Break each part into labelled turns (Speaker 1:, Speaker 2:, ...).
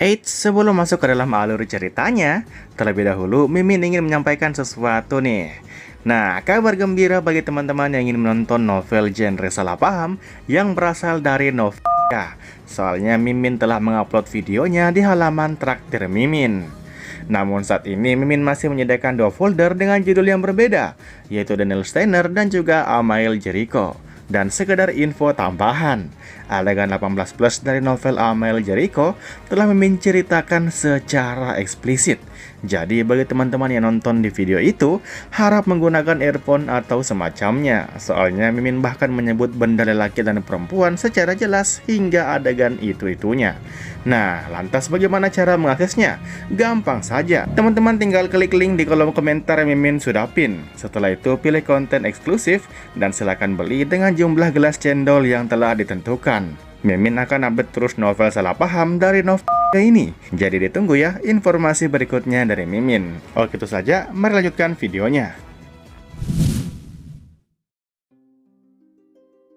Speaker 1: Eits, sebelum masuk ke dalam alur ceritanya, terlebih dahulu Mimin ingin menyampaikan sesuatu nih. Nah, kabar gembira bagi teman-teman yang ingin menonton novel genre salah paham yang berasal dari Novia. Soalnya Mimin telah mengupload videonya di halaman Traktir Mimin. Namun saat ini Mimin masih menyediakan dua folder dengan judul yang berbeda, yaitu Daniel Steiner dan juga Amael Jericho. Dan sekedar info tambahan, adegan 18 plus dari novel Amael Jericho telah Mimin ceritakan secara eksplisit. Jadi bagi teman-teman yang nonton di video itu, harap menggunakan earphone atau semacamnya. Soalnya Mimin bahkan menyebut benda lelaki dan perempuan secara jelas hingga adegan itu-itunya. Nah, lantas bagaimana cara mengaksesnya? Gampang saja. Teman-teman tinggal klik link di kolom komentar yang Mimin sudah pin. Setelah itu pilih konten eksklusif dan silakan beli dengan jumlah gelas cendol yang telah ditentukan. Mimin akan update terus novel salah paham dari novel ini. Jadi ditunggu ya informasi berikutnya dari Mimin. Oke, itu saja, mari lanjutkan videonya.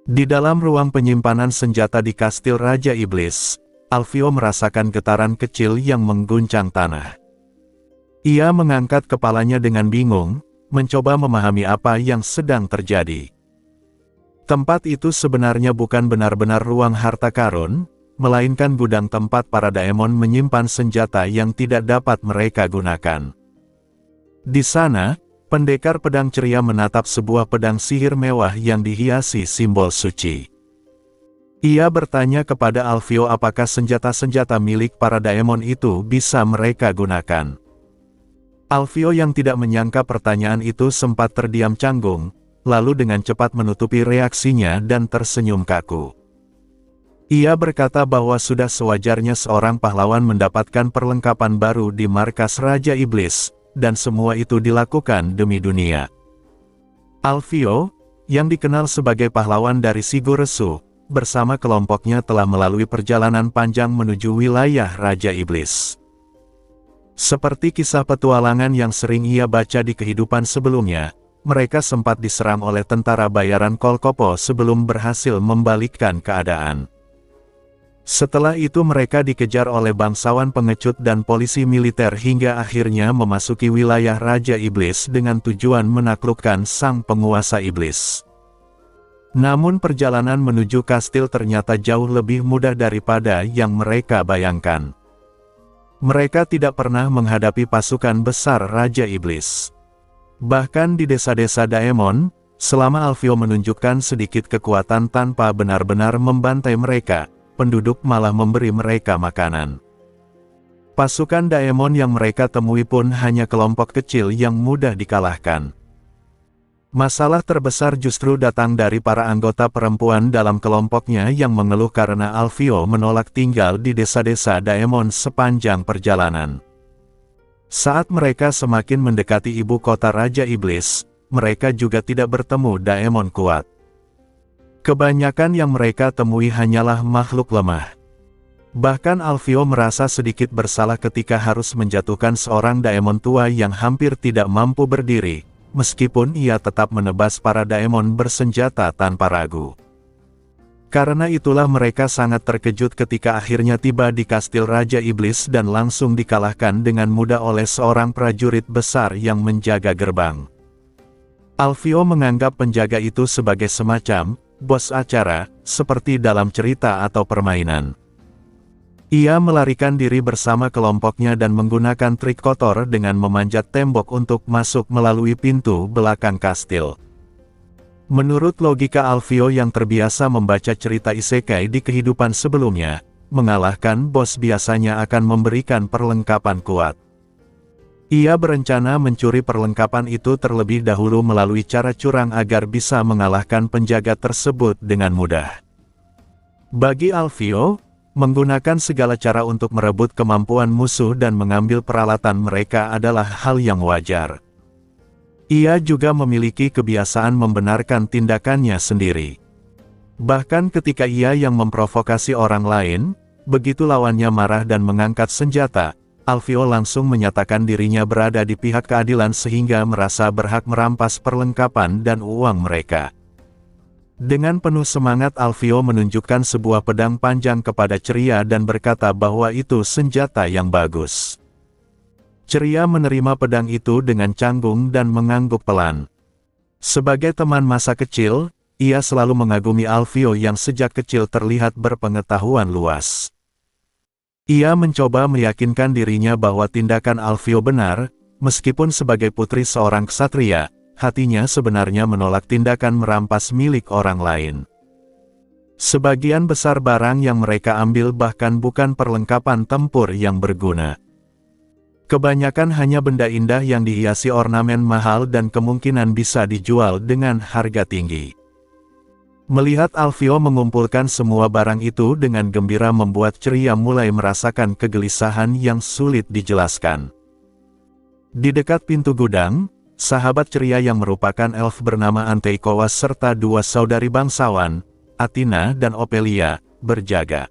Speaker 2: Di dalam ruang penyimpanan senjata di Kastil Raja Iblis, Alfio merasakan getaran kecil yang mengguncang tanah. Ia mengangkat kepalanya dengan bingung, mencoba memahami apa yang sedang terjadi. Tempat itu sebenarnya bukan benar-benar ruang harta karun, melainkan gudang tempat para daemon menyimpan senjata yang tidak dapat mereka gunakan. Di sana, pendekar pedang ceria menatap sebuah pedang sihir mewah yang dihiasi simbol suci. Ia bertanya kepada Alfio apakah senjata-senjata milik para daemon itu bisa mereka gunakan. Alfio yang tidak menyangka pertanyaan itu sempat terdiam canggung, lalu dengan cepat menutupi reaksinya dan tersenyum kaku. Ia berkata bahwa sudah sewajarnya seorang pahlawan mendapatkan perlengkapan baru di markas Raja Iblis, dan semua itu dilakukan demi dunia. Alfio, yang dikenal sebagai pahlawan dari Siguresu, bersama kelompoknya telah melalui perjalanan panjang menuju wilayah Raja Iblis. Seperti kisah petualangan yang sering ia baca di kehidupan sebelumnya, mereka sempat diserang oleh tentara bayaran Kolkopo sebelum berhasil membalikkan keadaan. Setelah itu mereka dikejar oleh bangsawan pengecut dan polisi militer hingga akhirnya memasuki wilayah Raja Iblis dengan tujuan menaklukkan sang penguasa iblis. Namun perjalanan menuju kastil ternyata jauh lebih mudah daripada yang mereka bayangkan. Mereka tidak pernah menghadapi pasukan besar Raja Iblis. Bahkan di desa-desa Daemon, selama Alfio menunjukkan sedikit kekuatan tanpa benar-benar membantai mereka, penduduk malah memberi mereka makanan. Pasukan Daemon yang mereka temui pun hanya kelompok kecil yang mudah dikalahkan. Masalah terbesar justru datang dari para anggota perempuan dalam kelompoknya yang mengeluh karena Alfio menolak tinggal di desa-desa Daemon sepanjang perjalanan. Saat mereka semakin mendekati ibu kota Raja Iblis, mereka juga tidak bertemu daemon kuat. Kebanyakan yang mereka temui hanyalah makhluk lemah. Bahkan Alfio merasa sedikit bersalah ketika harus menjatuhkan seorang daemon tua yang hampir tidak mampu berdiri, meskipun ia tetap menebas para daemon bersenjata tanpa ragu. Karena itulah mereka sangat terkejut ketika akhirnya tiba di Kastil Raja Iblis dan langsung dikalahkan dengan mudah oleh seorang prajurit besar yang menjaga gerbang. Alfio menganggap penjaga itu sebagai semacam bos acara, seperti dalam cerita atau permainan. Ia melarikan diri bersama kelompoknya dan menggunakan trik kotor dengan memanjat tembok untuk masuk melalui pintu belakang kastil. Menurut logika Alfio yang terbiasa membaca cerita isekai di kehidupan sebelumnya, mengalahkan bos biasanya akan memberikan perlengkapan kuat. Ia berencana mencuri perlengkapan itu terlebih dahulu melalui cara curang agar bisa mengalahkan penjaga tersebut dengan mudah. Bagi Alfio, menggunakan segala cara untuk merebut kemampuan musuh dan mengambil peralatan mereka adalah hal yang wajar. Ia juga memiliki kebiasaan membenarkan tindakannya sendiri. Bahkan ketika ia yang memprovokasi orang lain, begitu lawannya marah dan mengangkat senjata, Alfio langsung menyatakan dirinya berada di pihak keadilan sehingga merasa berhak merampas perlengkapan dan uang mereka. Dengan penuh semangat Alfio menunjukkan sebuah pedang panjang kepada Ceria dan berkata bahwa itu senjata yang bagus. Ceria menerima pedang itu dengan canggung dan mengangguk pelan. Sebagai teman masa kecil, ia selalu mengagumi Alfio yang sejak kecil terlihat berpengetahuan luas. Ia mencoba meyakinkan dirinya bahwa tindakan Alfio benar, meskipun sebagai putri seorang ksatria, hatinya sebenarnya menolak tindakan merampas milik orang lain. Sebagian besar barang yang mereka ambil bahkan bukan perlengkapan tempur yang berguna. Kebanyakan hanya benda indah yang dihiasi ornamen mahal dan kemungkinan bisa dijual dengan harga tinggi. Melihat Alfio mengumpulkan semua barang itu dengan gembira membuat Ceria mulai merasakan kegelisahan yang sulit dijelaskan. Di dekat pintu gudang, sahabat Ceria yang merupakan elf bernama Anteikowa serta dua saudari bangsawan, Athena dan Ophelia, berjaga.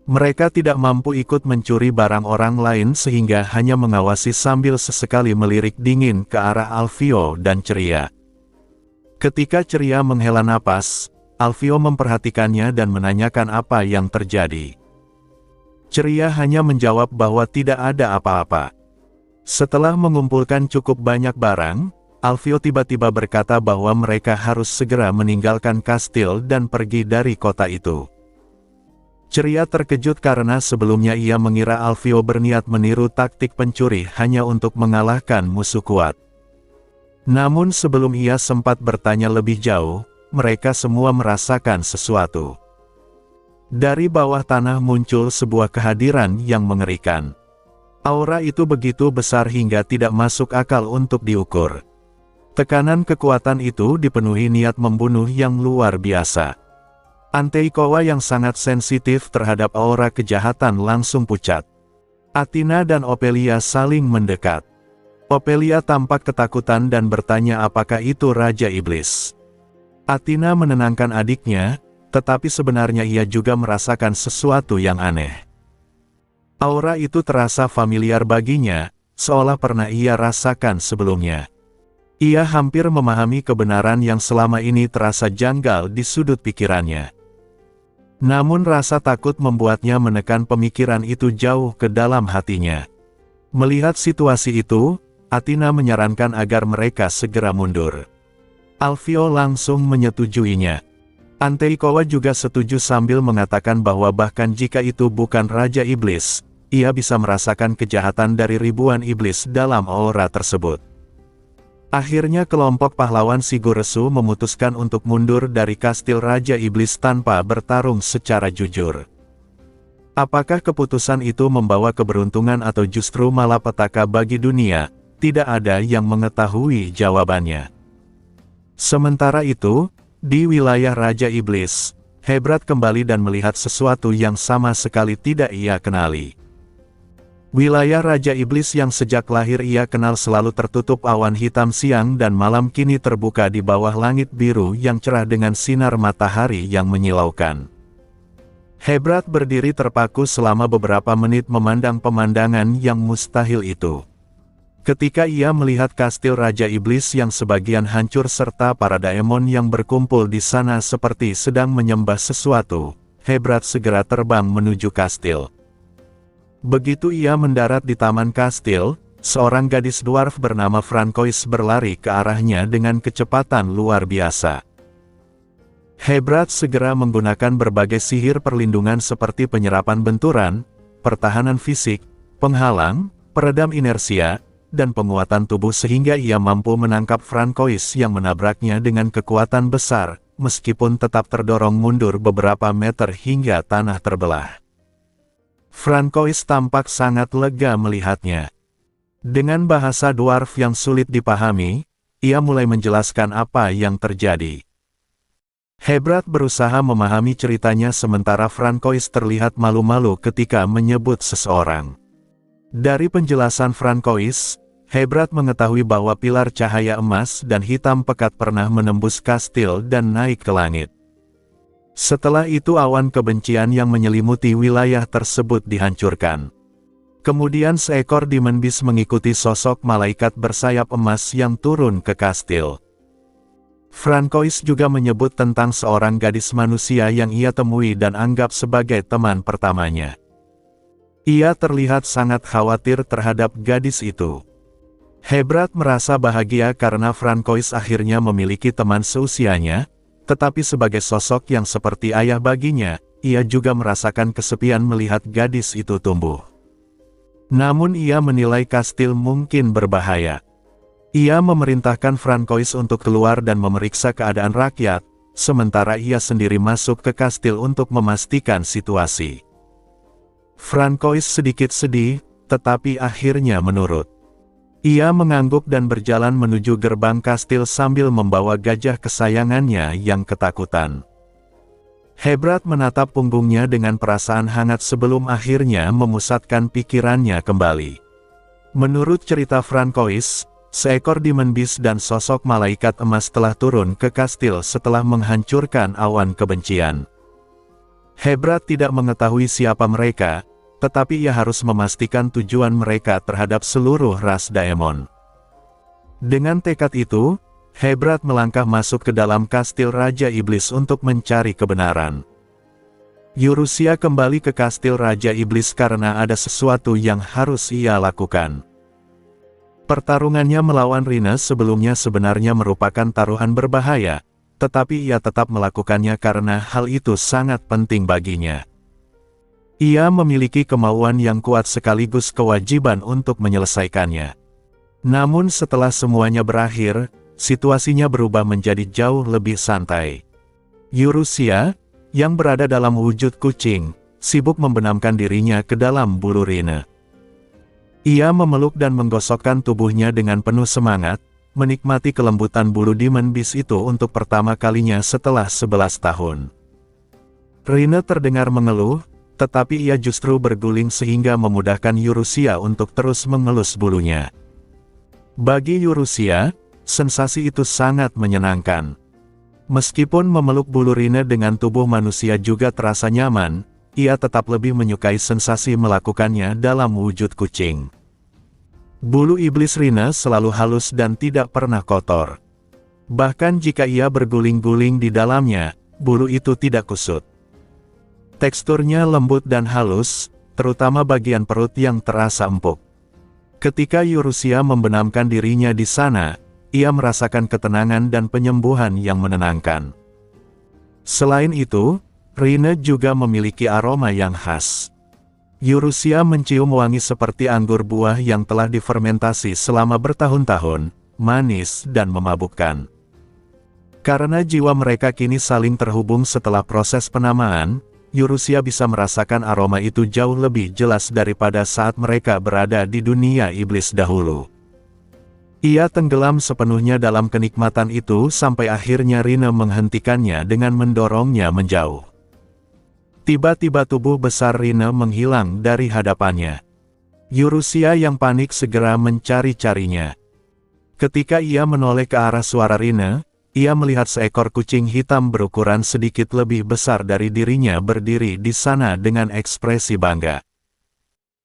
Speaker 2: Mereka tidak mampu ikut mencuri barang orang lain sehingga hanya mengawasi sambil sesekali melirik dingin ke arah Alfio dan Ceria. Ketika Ceria menghela napas, Alfio memperhatikannya dan menanyakan apa yang terjadi. Ceria hanya menjawab bahwa tidak ada apa-apa. Setelah mengumpulkan cukup banyak barang, Alfio tiba-tiba berkata bahwa mereka harus segera meninggalkan kastil dan pergi dari kota itu. Ceria terkejut karena sebelumnya ia mengira Alfio berniat meniru taktik pencuri hanya untuk mengalahkan musuh kuat. Namun sebelum ia sempat bertanya lebih jauh, mereka semua merasakan sesuatu. Dari bawah tanah muncul sebuah kehadiran yang mengerikan. Aura itu begitu besar hingga tidak masuk akal untuk diukur. Tekanan kekuatan itu dipenuhi niat membunuh yang luar biasa. Anteikowa yang sangat sensitif terhadap aura kejahatan langsung pucat. Athena dan Ophelia saling mendekat. Ophelia tampak ketakutan dan bertanya apakah itu Raja Iblis. Athena menenangkan adiknya, tetapi sebenarnya ia juga merasakan sesuatu yang aneh. Aura itu terasa familiar baginya, seolah pernah ia rasakan sebelumnya. Ia hampir memahami kebenaran yang selama ini terasa janggal di sudut pikirannya. Namun rasa takut membuatnya menekan pemikiran itu jauh ke dalam hatinya. Melihat situasi itu, Athena menyarankan agar mereka segera mundur. Alfio langsung menyetujuinya. Anteikowa juga setuju sambil mengatakan bahwa bahkan jika itu bukan Raja Iblis, ia bisa merasakan kejahatan dari ribuan iblis dalam aura tersebut. Akhirnya kelompok pahlawan Siguresu memutuskan untuk mundur dari kastil Raja Iblis tanpa bertarung secara jujur. Apakah keputusan itu membawa keberuntungan atau justru malapetaka bagi dunia? Tidak ada yang mengetahui jawabannya. Sementara itu, di wilayah Raja Iblis, Hebrat kembali dan melihat sesuatu yang sama sekali tidak ia kenali. Wilayah Raja Iblis yang sejak lahir ia kenal selalu tertutup awan hitam siang dan malam kini terbuka di bawah langit biru yang cerah dengan sinar matahari yang menyilaukan. Hebrat berdiri terpaku selama beberapa menit memandang pemandangan yang mustahil itu. Ketika ia melihat kastil Raja Iblis yang sebagian hancur serta para daemon yang berkumpul di sana seperti sedang menyembah sesuatu, Hebrat segera terbang menuju kastil. Begitu ia mendarat di taman kastil, seorang gadis dwarf bernama Francois berlari ke arahnya dengan kecepatan luar biasa. Hebrat segera menggunakan berbagai sihir perlindungan seperti penyerapan benturan, pertahanan fisik, penghalang, peredam inersia, dan penguatan tubuh sehingga ia mampu menangkap Francois yang menabraknya dengan kekuatan besar, meskipun tetap terdorong mundur beberapa meter hingga tanah terbelah. Francois tampak sangat lega melihatnya. Dengan bahasa dwarf yang sulit dipahami, ia mulai menjelaskan apa yang terjadi. Hebrat berusaha memahami ceritanya sementara Francois terlihat malu-malu ketika menyebut seseorang. Dari penjelasan Francois, Hebrat mengetahui bahwa pilar cahaya emas dan hitam pekat pernah menembus kastil dan naik ke langit. Setelah itu awan kebencian yang menyelimuti wilayah tersebut dihancurkan. Kemudian seekor Demon Beast mengikuti sosok malaikat bersayap emas yang turun ke kastil. Francois juga menyebut tentang seorang gadis manusia yang ia temui dan anggap sebagai teman pertamanya. Ia terlihat sangat khawatir terhadap gadis itu. Hebrat merasa bahagia karena Francois akhirnya memiliki teman seusianya, tetapi sebagai sosok yang seperti ayah baginya, ia juga merasakan kesepian melihat gadis itu tumbuh. Namun ia menilai kastil mungkin berbahaya. Ia memerintahkan Francois untuk keluar dan memeriksa keadaan rakyat, sementara ia sendiri masuk ke kastil untuk memastikan situasi. Francois sedikit sedih, tetapi akhirnya menurut. Ia mengangguk dan berjalan menuju gerbang kastil sambil membawa gajah kesayangannya yang ketakutan. Hebrat menatap punggungnya dengan perasaan hangat sebelum akhirnya memusatkan pikirannya kembali. Menurut cerita Francois, seekor Demon Beast dan sosok malaikat emas telah turun ke kastil setelah menghancurkan awan kebencian. Hebrat tidak mengetahui siapa mereka, tetapi ia harus memastikan tujuan mereka terhadap seluruh ras Daemon. Dengan tekad itu, Hebrat melangkah masuk ke dalam kastil Raja Iblis untuk mencari kebenaran. Eurusia kembali ke kastil Raja Iblis karena ada sesuatu yang harus ia lakukan. Pertarungannya melawan Rina sebelumnya sebenarnya merupakan taruhan berbahaya, tetapi ia tetap melakukannya karena hal itu sangat penting baginya. Ia memiliki kemauan yang kuat sekaligus kewajiban untuk menyelesaikannya. Namun setelah semuanya berakhir, situasinya berubah menjadi jauh lebih santai. Eurusia, yang berada dalam wujud kucing, sibuk membenamkan dirinya ke dalam bulu Rina. Ia memeluk dan menggosokkan tubuhnya dengan penuh semangat, menikmati kelembutan bulu Demon Beast itu untuk pertama kalinya setelah 11 tahun. Rina terdengar mengeluh, tetapi ia justru berguling sehingga memudahkan Eurusia untuk terus mengelus bulunya. Bagi Eurusia, sensasi itu sangat menyenangkan. Meskipun memeluk bulu Rina dengan tubuh manusia juga terasa nyaman, ia tetap lebih menyukai sensasi melakukannya dalam wujud kucing. Bulu iblis Rina selalu halus dan tidak pernah kotor. Bahkan jika ia berguling-guling di dalamnya, bulu itu tidak kusut. Teksturnya lembut dan halus, terutama bagian perut yang terasa empuk. Ketika Eurusia membenamkan dirinya di sana, ia merasakan ketenangan dan penyembuhan yang menenangkan. Selain itu, Rina juga memiliki aroma yang khas. Eurusia mencium wangi seperti anggur buah yang telah difermentasi selama bertahun-tahun, manis dan memabukkan. Karena jiwa mereka kini saling terhubung setelah proses penamaan, Eurusia bisa merasakan aroma itu jauh lebih jelas daripada saat mereka berada di dunia iblis dahulu. Ia tenggelam sepenuhnya dalam kenikmatan itu sampai akhirnya Rina menghentikannya dengan mendorongnya menjauh. Tiba-tiba tubuh besar Rina menghilang dari hadapannya. Eurusia yang panik segera mencari-carinya. Ketika ia menoleh ke arah suara Rina, ia melihat seekor kucing hitam berukuran sedikit lebih besar dari dirinya berdiri di sana dengan ekspresi bangga.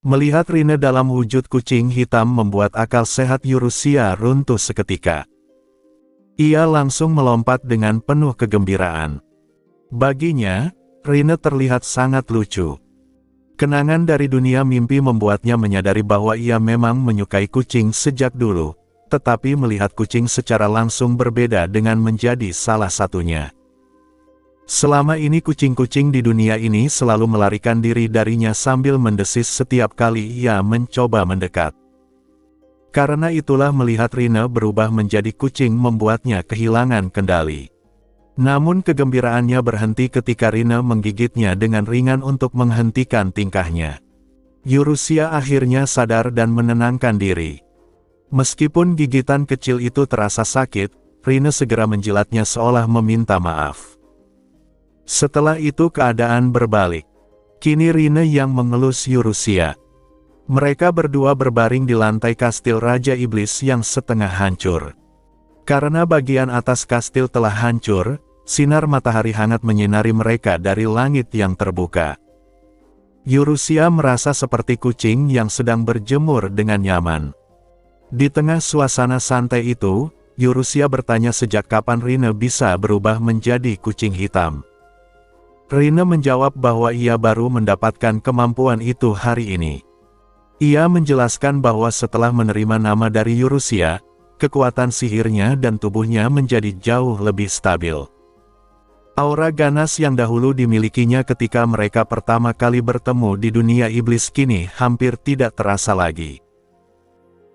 Speaker 2: Melihat Rina dalam wujud kucing hitam membuat akal sehat Eurusia runtuh seketika. Ia langsung melompat dengan penuh kegembiraan. Baginya, Rina terlihat sangat lucu. Kenangan dari dunia mimpi membuatnya menyadari bahwa ia memang menyukai kucing sejak dulu, tetapi melihat kucing secara langsung berbeda dengan menjadi salah satunya. Selama ini kucing-kucing di dunia ini selalu melarikan diri darinya sambil mendesis setiap kali ia mencoba mendekat. Karena itulah melihat Rina berubah menjadi kucing membuatnya kehilangan kendali. Namun kegembiraannya berhenti ketika Rina menggigitnya dengan ringan untuk menghentikan tingkahnya. Eurusia akhirnya sadar dan menenangkan diri. Meskipun gigitan kecil itu terasa sakit, Rina segera menjilatnya seolah meminta maaf. Setelah itu keadaan berbalik. Kini Rina yang mengelus Eurusia. Mereka berdua berbaring di lantai kastil Raja Iblis yang setengah hancur. Karena bagian atas kastil telah hancur, sinar matahari hangat menyinari mereka dari langit yang terbuka. Eurusia merasa seperti kucing yang sedang berjemur dengan nyaman. Di tengah suasana santai itu, Eurusia bertanya sejak kapan Rina bisa berubah menjadi kucing hitam. Rina menjawab bahwa ia baru mendapatkan kemampuan itu hari ini. Ia menjelaskan bahwa setelah menerima nama dari Eurusia, kekuatan sihirnya dan tubuhnya menjadi jauh lebih stabil. Aura ganas yang dahulu dimilikinya ketika mereka pertama kali bertemu di dunia iblis kini hampir tidak terasa lagi.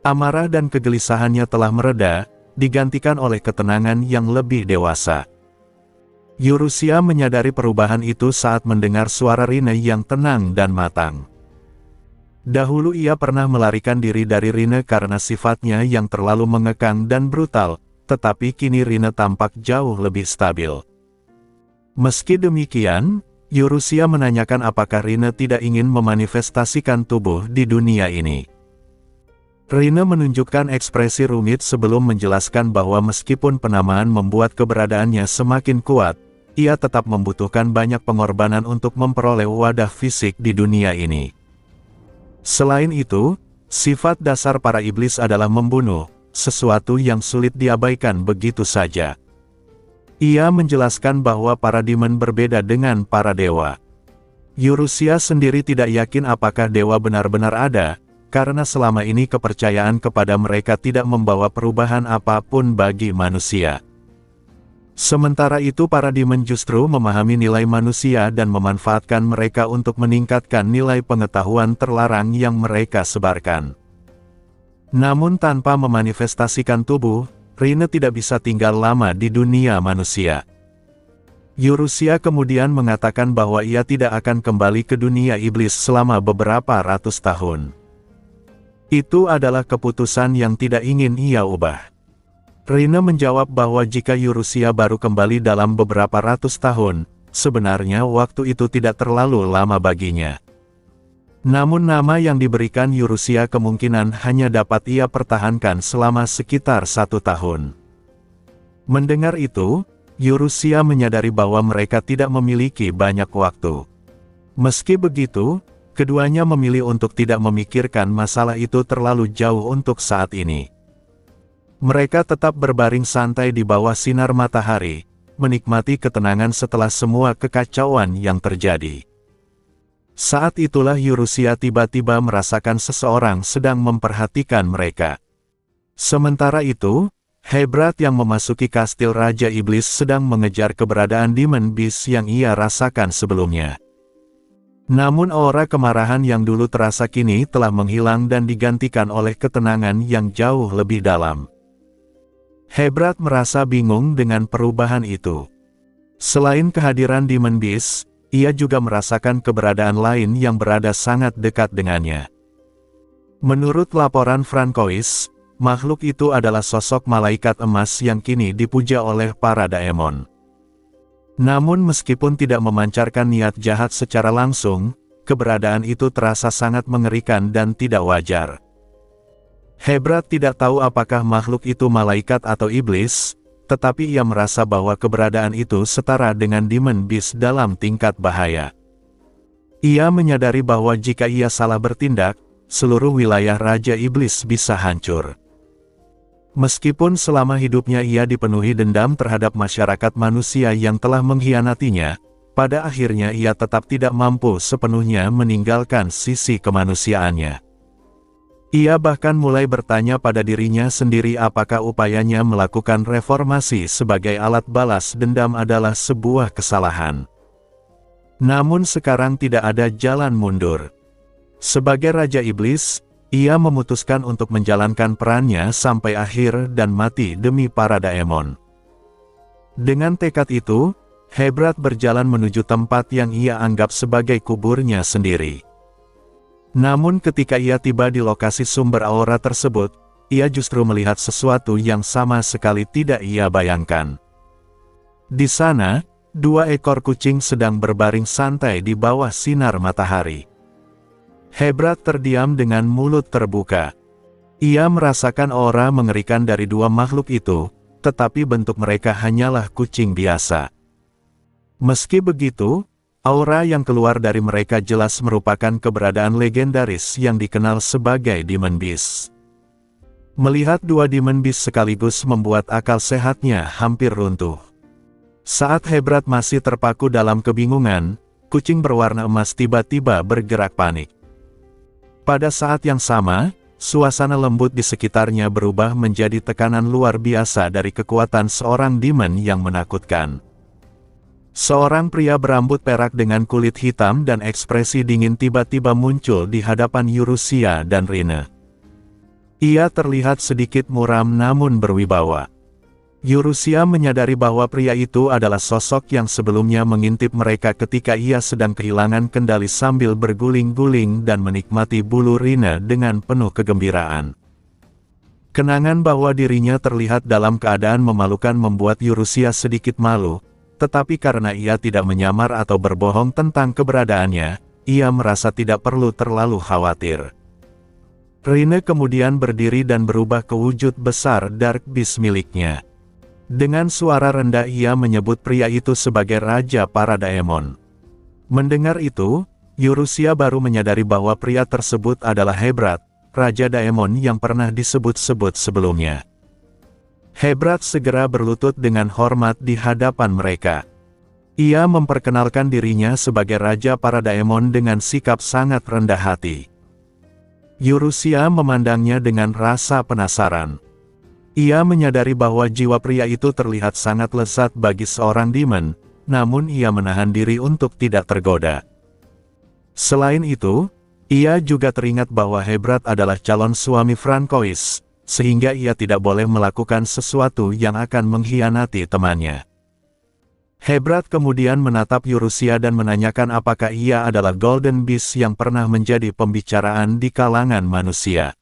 Speaker 2: Amarah dan kegelisahannya telah mereda, digantikan oleh ketenangan yang lebih dewasa. Eurusia menyadari perubahan itu saat mendengar suara Rina yang tenang dan matang. Dahulu ia pernah melarikan diri dari Rina karena sifatnya yang terlalu mengekang dan brutal, tetapi kini Rina tampak jauh lebih stabil. Meski demikian, Eurusia menanyakan apakah Rina tidak ingin memanifestasikan tubuh di dunia ini. Rina menunjukkan ekspresi rumit sebelum menjelaskan bahwa meskipun penamaan membuat keberadaannya semakin kuat, ia tetap membutuhkan banyak pengorbanan untuk memperoleh wadah fisik di dunia ini. Selain itu, sifat dasar para iblis adalah membunuh, sesuatu yang sulit diabaikan begitu saja. Ia menjelaskan bahwa para demon berbeda dengan para dewa. Eurusia sendiri tidak yakin apakah dewa benar-benar ada, karena selama ini kepercayaan kepada mereka tidak membawa perubahan apapun bagi manusia. Sementara itu para demon justru memahami nilai manusia dan memanfaatkan mereka untuk meningkatkan nilai pengetahuan terlarang yang mereka sebarkan. Namun tanpa memanifestasikan tubuh, Rina tidak bisa tinggal lama di dunia manusia. Eurusia kemudian mengatakan bahwa ia tidak akan kembali ke dunia iblis selama beberapa ratus tahun. Itu adalah keputusan yang tidak ingin ia ubah. Rina menjawab bahwa jika Eurusia baru kembali dalam beberapa ratus tahun, sebenarnya waktu itu tidak terlalu lama baginya. Namun nama yang diberikan Eurusia kemungkinan hanya dapat ia pertahankan selama sekitar 1 tahun. Mendengar itu, Eurusia menyadari bahwa mereka tidak memiliki banyak waktu. Meski begitu, keduanya memilih untuk tidak memikirkan masalah itu terlalu jauh untuk saat ini. Mereka tetap berbaring santai di bawah sinar matahari, menikmati ketenangan setelah semua kekacauan yang terjadi. Saat itulah Eurusia tiba-tiba merasakan seseorang sedang memperhatikan mereka. Sementara itu, Hebrat yang memasuki kastil Raja Iblis sedang mengejar keberadaan Demon Beast yang ia rasakan sebelumnya. Namun aura kemarahan yang dulu terasa kini telah menghilang dan digantikan oleh ketenangan yang jauh lebih dalam. Hebrat merasa bingung dengan perubahan itu. Selain kehadiran Demon Beast, ia juga merasakan keberadaan lain yang berada sangat dekat dengannya. Menurut laporan Francois, makhluk itu adalah sosok malaikat emas yang kini dipuja oleh para daemon. Namun meskipun tidak memancarkan niat jahat secara langsung, keberadaan itu terasa sangat mengerikan dan tidak wajar. Hebrat tidak tahu apakah makhluk itu malaikat atau iblis, tetapi ia merasa bahwa keberadaan itu setara dengan Demon Beast dalam tingkat bahaya. Ia menyadari bahwa jika ia salah bertindak, seluruh wilayah Raja Iblis bisa hancur. Meskipun selama hidupnya ia dipenuhi dendam terhadap masyarakat manusia yang telah mengkhianatinya, pada akhirnya ia tetap tidak mampu sepenuhnya meninggalkan sisi kemanusiaannya. Ia bahkan mulai bertanya pada dirinya sendiri apakah upayanya melakukan reformasi sebagai alat balas dendam adalah sebuah kesalahan. Namun sekarang tidak ada jalan mundur. Sebagai Raja Iblis, ia memutuskan untuk menjalankan perannya sampai akhir dan mati demi para daemon. Dengan tekad itu, Hebrat berjalan menuju tempat yang ia anggap sebagai kuburnya sendiri. Namun ketika ia tiba di lokasi sumber aura tersebut, ia justru melihat sesuatu yang sama sekali tidak ia bayangkan. Di sana, 2 ekor kucing sedang berbaring santai di bawah sinar matahari. Hebrat terdiam dengan mulut terbuka. Ia merasakan aura mengerikan dari 2 makhluk itu, tetapi bentuk mereka hanyalah kucing biasa. Meski begitu, aura yang keluar dari mereka jelas merupakan keberadaan legendaris yang dikenal sebagai Demon Beast. Melihat dua Demon Beast sekaligus membuat akal sehatnya hampir runtuh. Saat Hebrat masih terpaku dalam kebingungan, kucing berwarna emas tiba-tiba bergerak panik. Pada saat yang sama, suasana lembut di sekitarnya berubah menjadi tekanan luar biasa dari kekuatan seorang demon yang menakutkan. Seorang pria berambut perak dengan kulit hitam dan ekspresi dingin tiba-tiba muncul di hadapan Eurusia dan Rine. Ia terlihat sedikit muram namun berwibawa. Eurusia menyadari bahwa pria itu adalah sosok yang sebelumnya mengintip mereka ketika ia sedang kehilangan kendali sambil berguling-guling dan menikmati bulu Rine dengan penuh kegembiraan. Kenangan bahwa dirinya terlihat dalam keadaan memalukan membuat Eurusia sedikit malu, tetapi karena ia tidak menyamar atau berbohong tentang keberadaannya, ia merasa tidak perlu terlalu khawatir. Rine kemudian berdiri dan berubah ke wujud besar Dark Beast miliknya. Dengan suara rendah ia menyebut pria itu sebagai Raja para Daemon. Mendengar itu, Eurusia baru menyadari bahwa pria tersebut adalah Hebrat, Raja Daemon yang pernah disebut-sebut sebelumnya. Hebrat segera berlutut dengan hormat di hadapan mereka. Ia memperkenalkan dirinya sebagai Raja para Daemon dengan sikap sangat rendah hati. Eurusia memandangnya dengan rasa penasaran. Ia menyadari bahwa jiwa pria itu terlihat sangat lezat bagi seorang demon, namun ia menahan diri untuk tidak tergoda. Selain itu, ia juga teringat bahwa Hebrat adalah calon suami Francois, sehingga ia tidak boleh melakukan sesuatu yang akan mengkhianati temannya. Hebrat kemudian menatap Eurusia dan menanyakan apakah ia adalah Golden Beast yang pernah menjadi pembicaraan di kalangan manusia.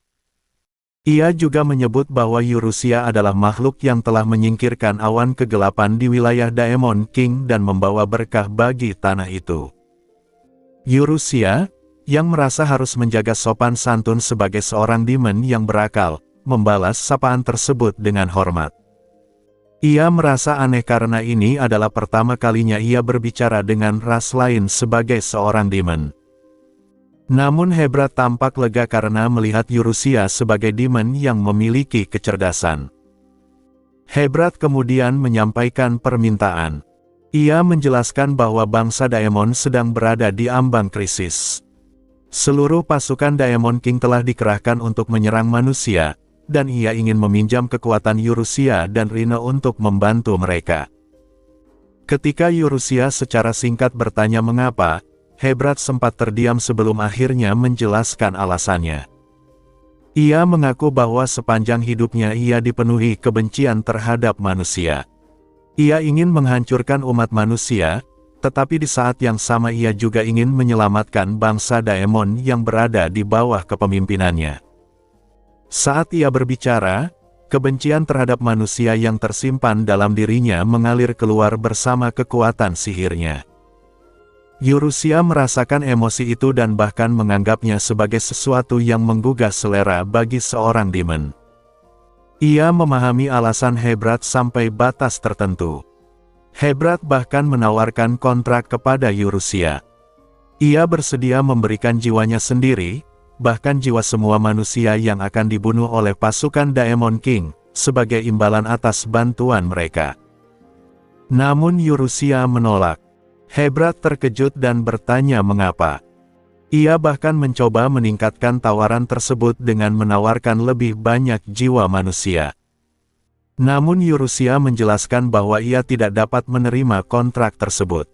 Speaker 2: Ia juga menyebut bahwa Eurusia adalah makhluk yang telah menyingkirkan awan kegelapan di wilayah Daemon King dan membawa berkah bagi tanah itu. Eurusia, yang merasa harus menjaga sopan santun sebagai seorang demon yang berakal, membalas sapaan tersebut dengan hormat. Ia merasa aneh karena ini adalah pertama kalinya ia berbicara dengan ras lain sebagai seorang demon. Namun Hebrat tampak lega karena melihat Eurusia sebagai demon yang memiliki kecerdasan. Hebrat kemudian menyampaikan permintaan. Ia menjelaskan bahwa bangsa Daemon sedang berada di ambang krisis. Seluruh pasukan Daemon King telah dikerahkan untuk menyerang manusia, dan ia ingin meminjam kekuatan Eurusia dan Rine untuk membantu mereka. Ketika Eurusia secara singkat bertanya mengapa, Hebrat sempat terdiam sebelum akhirnya menjelaskan alasannya. Ia mengaku bahwa sepanjang hidupnya ia dipenuhi kebencian terhadap manusia. Ia ingin menghancurkan umat manusia, tetapi di saat yang sama ia juga ingin menyelamatkan bangsa Daemon yang berada di bawah kepemimpinannya. Saat ia berbicara, kebencian terhadap manusia yang tersimpan dalam dirinya mengalir keluar bersama kekuatan sihirnya. Eurusia merasakan emosi itu dan bahkan menganggapnya sebagai sesuatu yang menggugah selera bagi seorang demon. Ia memahami alasan Hebrat sampai batas tertentu. Hebrat bahkan menawarkan kontrak kepada Eurusia. Ia bersedia memberikan jiwanya sendiri, bahkan jiwa semua manusia yang akan dibunuh oleh pasukan Daemon King, sebagai imbalan atas bantuan mereka. Namun Eurusia menolak. Hebrat terkejut dan bertanya mengapa. Ia bahkan mencoba meningkatkan tawaran tersebut dengan menawarkan lebih banyak jiwa manusia. Namun Eurusia menjelaskan bahwa ia tidak dapat menerima kontrak tersebut.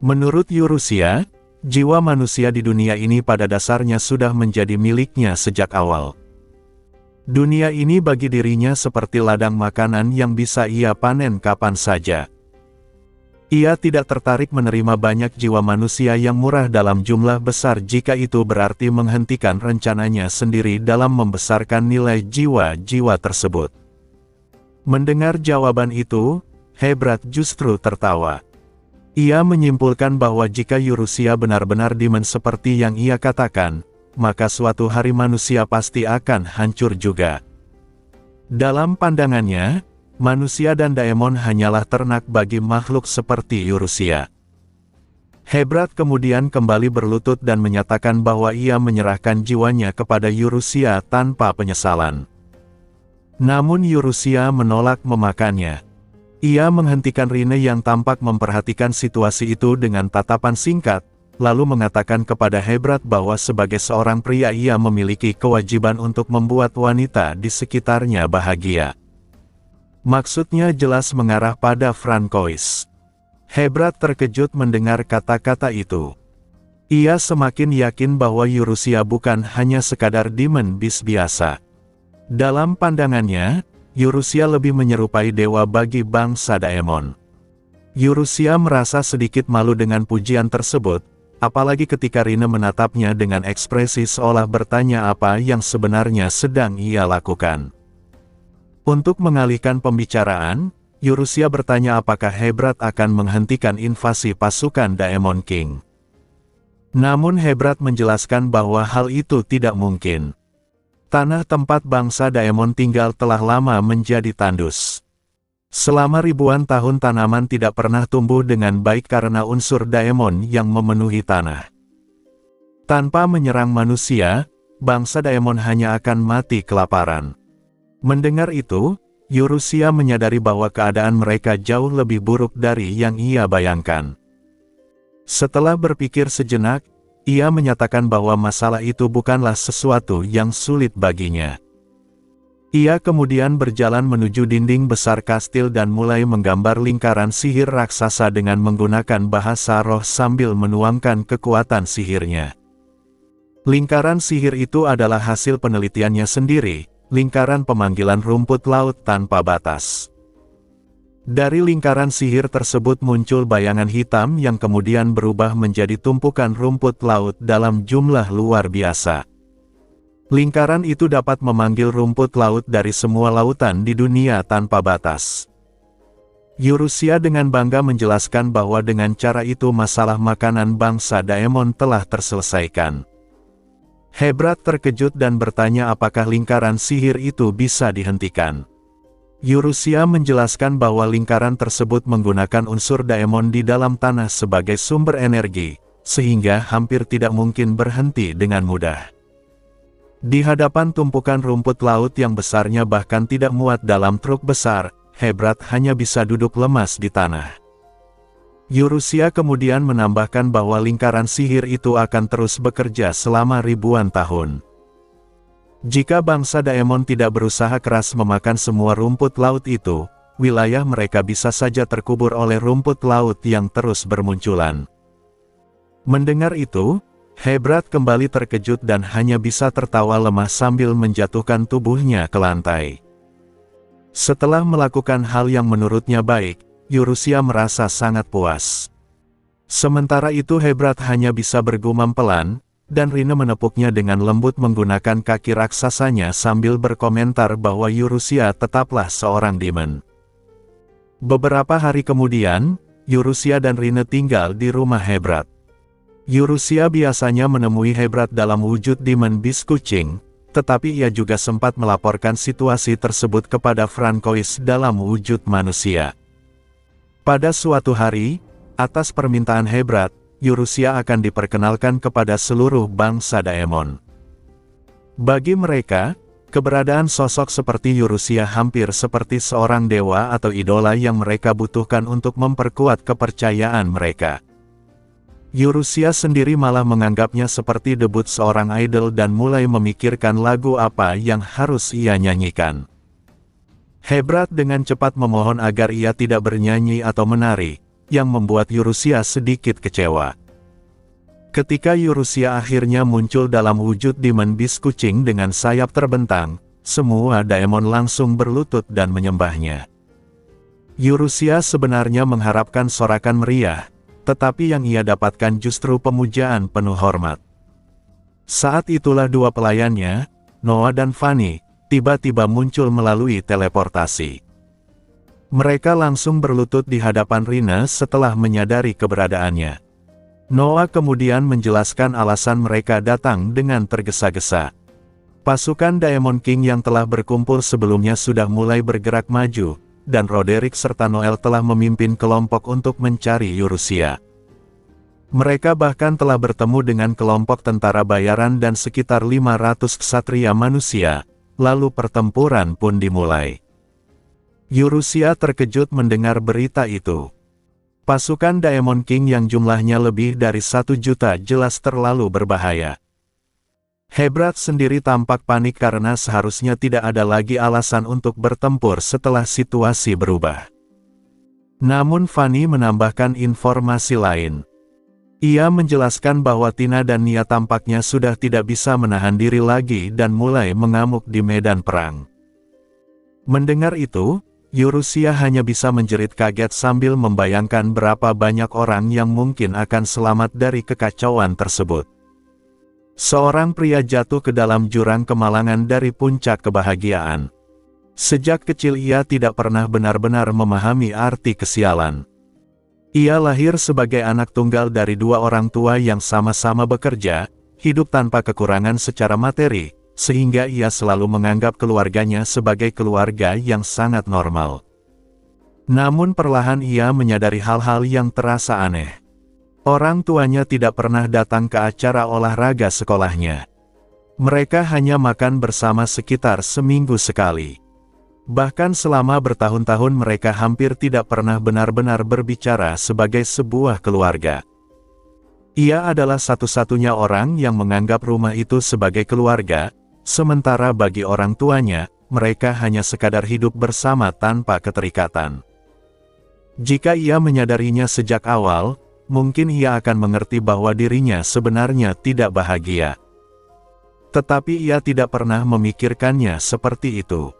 Speaker 2: Menurut Eurusia, jiwa manusia di dunia ini pada dasarnya sudah menjadi miliknya sejak awal. Dunia ini bagi dirinya seperti ladang makanan yang bisa ia panen kapan saja. Ia tidak tertarik menerima banyak jiwa manusia yang murah dalam jumlah besar jika itu berarti menghentikan rencananya sendiri dalam membesarkan nilai jiwa-jiwa tersebut. Mendengar jawaban itu, Hebrat justru tertawa. Ia menyimpulkan bahwa jika Eurusia benar-benar demon seperti yang ia katakan, maka suatu hari manusia pasti akan hancur juga. Dalam pandangannya, manusia dan Daemon hanyalah ternak bagi makhluk seperti Eurusia. Hebrat kemudian kembali berlutut dan menyatakan bahwa ia menyerahkan jiwanya kepada Eurusia tanpa penyesalan. Namun Eurusia menolak memakannya. Ia menghentikan Rine yang tampak memperhatikan situasi itu dengan tatapan singkat, lalu mengatakan kepada Hebrat bahwa sebagai seorang pria ia memiliki kewajiban untuk membuat wanita di sekitarnya bahagia. Maksudnya jelas mengarah pada Francois. Hebrat terkejut mendengar kata-kata itu. Ia semakin yakin bahwa Eurusia bukan hanya sekadar demon beast biasa. Dalam pandangannya, Eurusia lebih menyerupai dewa bagi bangsa Daemon. Eurusia merasa sedikit malu dengan pujian tersebut, apalagi ketika Rine menatapnya dengan ekspresi seolah bertanya apa yang sebenarnya sedang ia lakukan. Untuk mengalihkan pembicaraan, Eurusia bertanya apakah Hebrat akan menghentikan invasi pasukan Daemon King. Namun Hebrat menjelaskan bahwa hal itu tidak mungkin. Tanah tempat bangsa Daemon tinggal telah lama menjadi tandus. Selama ribuan tahun tanaman tidak pernah tumbuh dengan baik karena unsur Daemon yang memenuhi tanah. Tanpa menyerang manusia, bangsa Daemon hanya akan mati kelaparan. Mendengar itu, Eurusia menyadari bahwa keadaan mereka jauh lebih buruk dari yang ia bayangkan. Setelah berpikir sejenak, ia menyatakan bahwa masalah itu bukanlah sesuatu yang sulit baginya. Ia kemudian berjalan menuju dinding besar kastil dan mulai menggambar lingkaran sihir raksasa dengan menggunakan bahasa roh sambil menuangkan kekuatan sihirnya. Lingkaran sihir itu adalah hasil penelitiannya sendiri, lingkaran pemanggilan rumput laut tanpa batas. Dari lingkaran sihir tersebut muncul bayangan hitam yang kemudian berubah menjadi tumpukan rumput laut dalam jumlah luar biasa. Lingkaran itu dapat memanggil rumput laut dari semua lautan di dunia tanpa batas. Eurusia dengan bangga menjelaskan bahwa dengan cara itu masalah makanan bangsa Daemon telah terselesaikan. Hebrat terkejut dan bertanya apakah lingkaran sihir itu bisa dihentikan. Eurusia menjelaskan bahwa lingkaran tersebut menggunakan unsur Daemon di dalam tanah sebagai sumber energi, sehingga hampir tidak mungkin berhenti dengan mudah. Di hadapan tumpukan rumput laut yang besarnya bahkan tidak muat dalam truk besar, Hebrat hanya bisa duduk lemas di tanah. Eurusia kemudian menambahkan bahwa lingkaran sihir itu akan terus bekerja selama ribuan tahun. Jika bangsa Daemon tidak berusaha keras memakan semua rumput laut itu, wilayah mereka bisa saja terkubur oleh rumput laut yang terus bermunculan. Mendengar itu, Hebrat kembali terkejut dan hanya bisa tertawa lemah sambil menjatuhkan tubuhnya ke lantai. Setelah melakukan hal yang menurutnya baik, Eurusia merasa sangat puas. Sementara itu Hebrat hanya bisa bergumam pelan, dan Rine menepuknya dengan lembut menggunakan kaki raksasanya sambil berkomentar bahwa Eurusia tetaplah seorang demon. Beberapa hari kemudian, Eurusia dan Rine tinggal di rumah Hebrat. Eurusia biasanya menemui Hebrat dalam wujud demon beast kucing, tetapi ia juga sempat melaporkan situasi tersebut kepada Francois dalam wujud manusia. Pada suatu hari, atas permintaan Hebrat, Eurusia akan diperkenalkan kepada seluruh bangsa Daemon. Bagi mereka, keberadaan sosok seperti Eurusia hampir seperti seorang dewa atau idola yang mereka butuhkan untuk memperkuat kepercayaan mereka. Eurusia sendiri malah menganggapnya seperti debut seorang idol dan mulai memikirkan lagu apa yang harus ia nyanyikan. Hebrat dengan cepat memohon agar ia tidak bernyanyi atau menari, yang membuat Eurusia sedikit kecewa. Ketika Eurusia akhirnya muncul dalam wujud demon beast kucing dengan sayap terbentang, semua Daemon langsung berlutut dan menyembahnya. Eurusia sebenarnya mengharapkan sorakan meriah, tetapi yang ia dapatkan justru pemujaan penuh hormat. Saat itulah dua pelayannya, Noah dan Fanny, tiba-tiba muncul melalui teleportasi. Mereka langsung berlutut di hadapan Rine setelah menyadari keberadaannya. Noah kemudian menjelaskan alasan mereka datang dengan tergesa-gesa. Pasukan Daemon King yang telah berkumpul sebelumnya sudah mulai bergerak maju, dan Roderick serta Noel telah memimpin kelompok untuk mencari Eurusia. Mereka bahkan telah bertemu dengan kelompok tentara bayaran dan sekitar 500 ksatria manusia, lalu pertempuran pun dimulai. Eurusia terkejut mendengar berita itu. Pasukan Daemon King yang jumlahnya lebih dari 1 juta jelas terlalu berbahaya. Hebrat sendiri tampak panik karena seharusnya tidak ada lagi alasan untuk bertempur setelah situasi berubah. Namun Fanny menambahkan informasi lain. Ia menjelaskan bahwa Tina dan Nia tampaknya sudah tidak bisa menahan diri lagi dan mulai mengamuk di medan perang. Mendengar itu, Eurusia hanya bisa menjerit kaget sambil membayangkan berapa banyak orang yang mungkin akan selamat dari kekacauan tersebut. Seorang pria jatuh ke dalam jurang kemalangan dari puncak kebahagiaan. Sejak kecil ia tidak pernah benar-benar memahami arti kesialan. Ia lahir sebagai anak tunggal dari 2 orang tua yang sama-sama bekerja, hidup tanpa kekurangan secara materi, sehingga ia selalu menganggap keluarganya sebagai keluarga yang sangat normal. Namun perlahan ia menyadari hal-hal yang terasa aneh. Orang tuanya tidak pernah datang ke acara olahraga sekolahnya. Mereka hanya makan bersama sekitar seminggu sekali. Bahkan selama bertahun-tahun mereka hampir tidak pernah benar-benar berbicara sebagai sebuah keluarga. Ia adalah satu-satunya orang yang menganggap rumah itu sebagai keluarga, sementara bagi orang tuanya, mereka hanya sekadar hidup bersama tanpa keterikatan. Jika ia menyadarinya sejak awal, mungkin ia akan mengerti bahwa dirinya sebenarnya tidak bahagia. Tetapi ia tidak pernah memikirkannya seperti itu.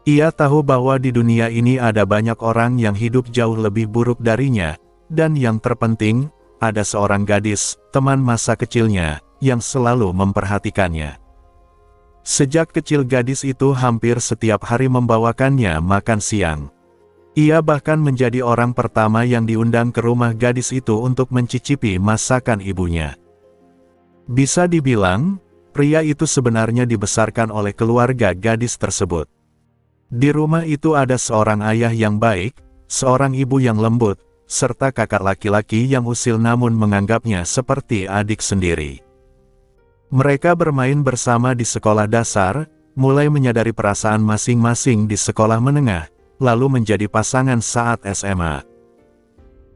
Speaker 2: Ia tahu bahwa di dunia ini ada banyak orang yang hidup jauh lebih buruk darinya, dan yang terpenting, ada seorang gadis, teman masa kecilnya, yang selalu memperhatikannya. Sejak kecil gadis itu hampir setiap hari membawakannya makan siang. Ia bahkan menjadi orang pertama yang diundang ke rumah gadis itu untuk mencicipi masakan ibunya. Bisa dibilang, pria itu sebenarnya dibesarkan oleh keluarga gadis tersebut. Di rumah itu ada seorang ayah yang baik, seorang ibu yang lembut, serta kakak laki-laki yang usil namun menganggapnya seperti adik sendiri. Mereka bermain bersama di sekolah dasar, mulai menyadari perasaan masing-masing di sekolah menengah, lalu menjadi pasangan saat SMA.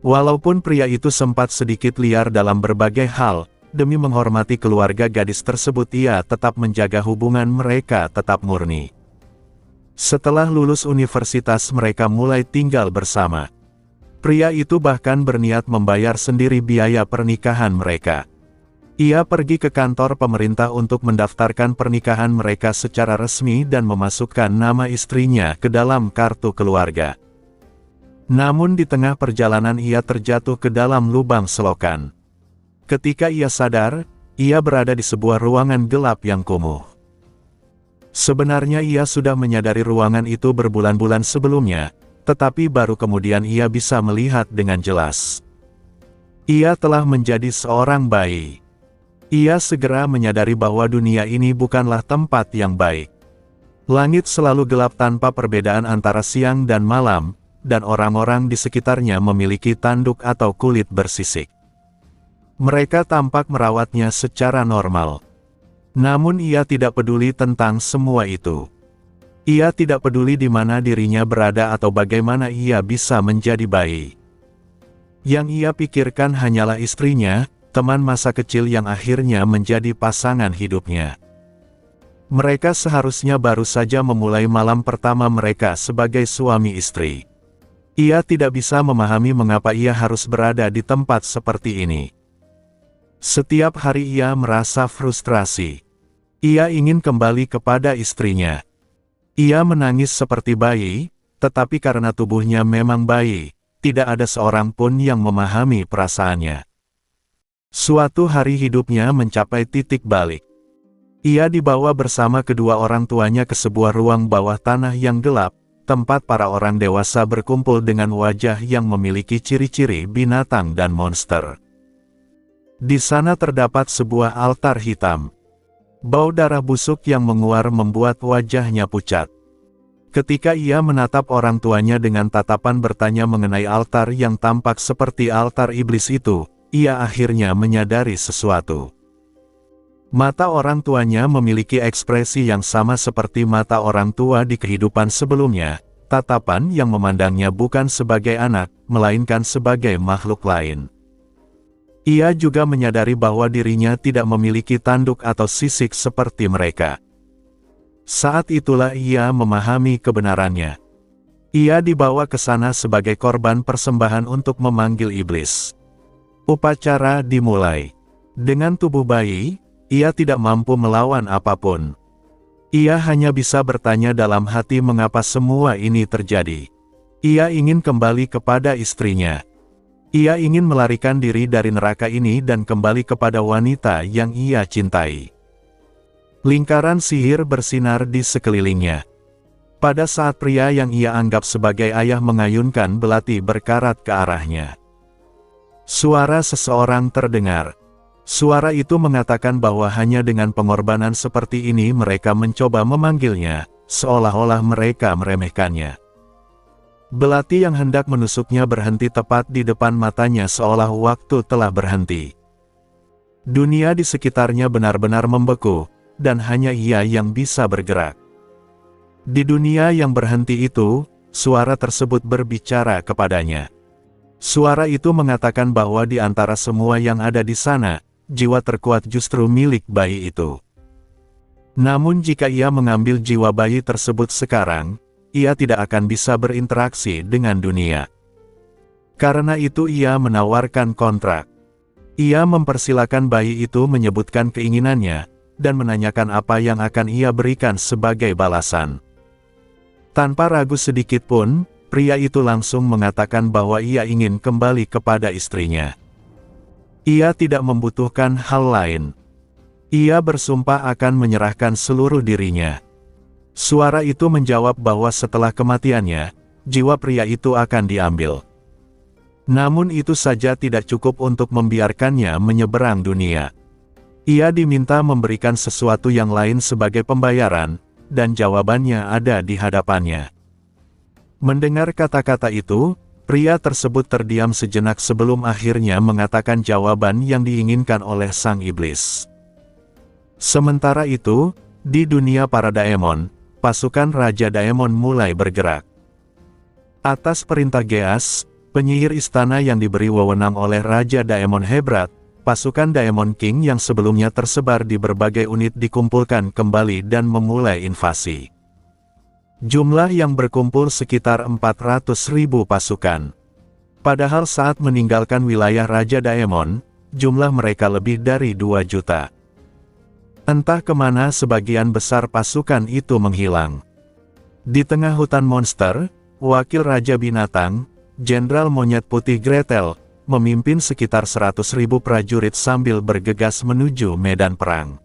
Speaker 2: Walaupun pria itu sempat sedikit liar dalam berbagai hal, demi menghormati keluarga gadis tersebut ia tetap menjaga hubungan mereka tetap murni. Setelah lulus universitas mereka mulai tinggal bersama. Pria itu bahkan berniat membayar sendiri biaya pernikahan mereka. Ia pergi ke kantor pemerintah untuk mendaftarkan pernikahan mereka secara resmi dan memasukkan nama istrinya ke dalam kartu keluarga. Namun di tengah perjalanan ia terjatuh ke dalam lubang selokan. Ketika ia sadar, ia berada di sebuah ruangan gelap yang kumuh. Sebenarnya ia sudah menyadari ruangan itu berbulan-bulan sebelumnya, tetapi baru kemudian ia bisa melihat dengan jelas. Ia telah menjadi seorang bayi. Ia segera menyadari bahwa dunia ini bukanlah tempat yang baik. Langit selalu gelap tanpa perbedaan antara siang dan malam, dan orang-orang di sekitarnya memiliki tanduk atau kulit bersisik. Mereka tampak merawatnya secara normal. Namun ia tidak peduli tentang semua itu. Ia tidak peduli di mana dirinya berada atau bagaimana ia bisa menjadi bayi. Yang ia pikirkan hanyalah istrinya, teman masa kecil yang akhirnya menjadi pasangan hidupnya. Mereka seharusnya baru saja memulai malam pertama mereka sebagai suami istri. Ia tidak bisa memahami mengapa ia harus berada di tempat seperti ini. Setiap hari ia merasa frustrasi. Ia ingin kembali kepada istrinya. Ia menangis seperti bayi, tetapi karena tubuhnya memang bayi, tidak ada seorang pun yang memahami perasaannya. Suatu hari hidupnya mencapai titik balik. Ia dibawa bersama kedua orang tuanya ke sebuah ruang bawah tanah yang gelap, tempat para orang dewasa berkumpul dengan wajah yang memiliki ciri-ciri binatang dan monster. Di sana terdapat sebuah altar hitam. Bau darah busuk yang menguar membuat wajahnya pucat. Ketika ia menatap orang tuanya dengan tatapan bertanya mengenai altar yang tampak seperti altar iblis itu, ia akhirnya menyadari sesuatu. Mata orang tuanya memiliki ekspresi yang sama seperti mata orang tua di kehidupan sebelumnya, tatapan yang memandangnya bukan sebagai anak, melainkan sebagai makhluk lain. Ia juga menyadari bahwa dirinya tidak memiliki tanduk atau sisik seperti mereka. Saat itulah ia memahami kebenarannya. Ia dibawa ke sana sebagai korban persembahan untuk memanggil iblis. Upacara dimulai. Dengan tubuh bayi, ia tidak mampu melawan apapun. Ia hanya bisa bertanya dalam hati mengapa semua ini terjadi. Ia ingin kembali kepada istrinya. Ia ingin melarikan diri dari neraka ini dan kembali kepada wanita yang ia cintai. Lingkaran sihir bersinar di sekelilingnya. Pada saat pria yang ia anggap sebagai ayah mengayunkan belati berkarat ke arahnya, suara seseorang terdengar. Suara itu mengatakan bahwa hanya dengan pengorbanan seperti ini mereka mencoba memanggilnya, seolah-olah mereka meremehkannya. Belati yang hendak menusuknya berhenti tepat di depan matanya seolah waktu telah berhenti. Dunia di sekitarnya benar-benar membeku, dan hanya ia yang bisa bergerak. Di dunia yang berhenti itu, suara tersebut berbicara kepadanya. Suara itu mengatakan bahwa di antara semua yang ada di sana, jiwa terkuat justru milik bayi itu. Namun jika ia mengambil jiwa bayi tersebut sekarang, ia tidak akan bisa berinteraksi dengan dunia. Karena itu ia menawarkan kontrak. Ia mempersilakan bayi itu menyebutkan keinginannya, dan menanyakan apa yang akan ia berikan sebagai balasan. Tanpa ragu sedikit pun, pria itu langsung mengatakan bahwa ia ingin kembali kepada istrinya. Ia tidak membutuhkan hal lain. Ia bersumpah akan menyerahkan seluruh dirinya. Suara itu menjawab bahwa setelah kematiannya, jiwa pria itu akan diambil. Namun itu saja tidak cukup untuk membiarkannya menyeberang dunia. Ia diminta memberikan sesuatu yang lain sebagai pembayaran, dan jawabannya ada di hadapannya. Mendengar kata-kata itu, pria tersebut terdiam sejenak sebelum akhirnya mengatakan jawaban yang diinginkan oleh sang iblis. Sementara itu, di dunia para Daemon, pasukan Raja Daemon mulai bergerak. Atas perintah Geas, penyihir istana yang diberi wewenang oleh Raja Daemon Hebrat, pasukan Daemon King yang sebelumnya tersebar di berbagai unit dikumpulkan kembali dan memulai invasi. Jumlah yang berkumpul sekitar 400.000 pasukan. Padahal saat meninggalkan wilayah Raja Daemon, jumlah mereka lebih dari 2 juta. Entah kemana sebagian besar pasukan itu menghilang. Di tengah hutan monster, wakil Raja Binatang, Jenderal Monyet Putih Gretel, memimpin sekitar 100.000 prajurit sambil bergegas menuju medan perang.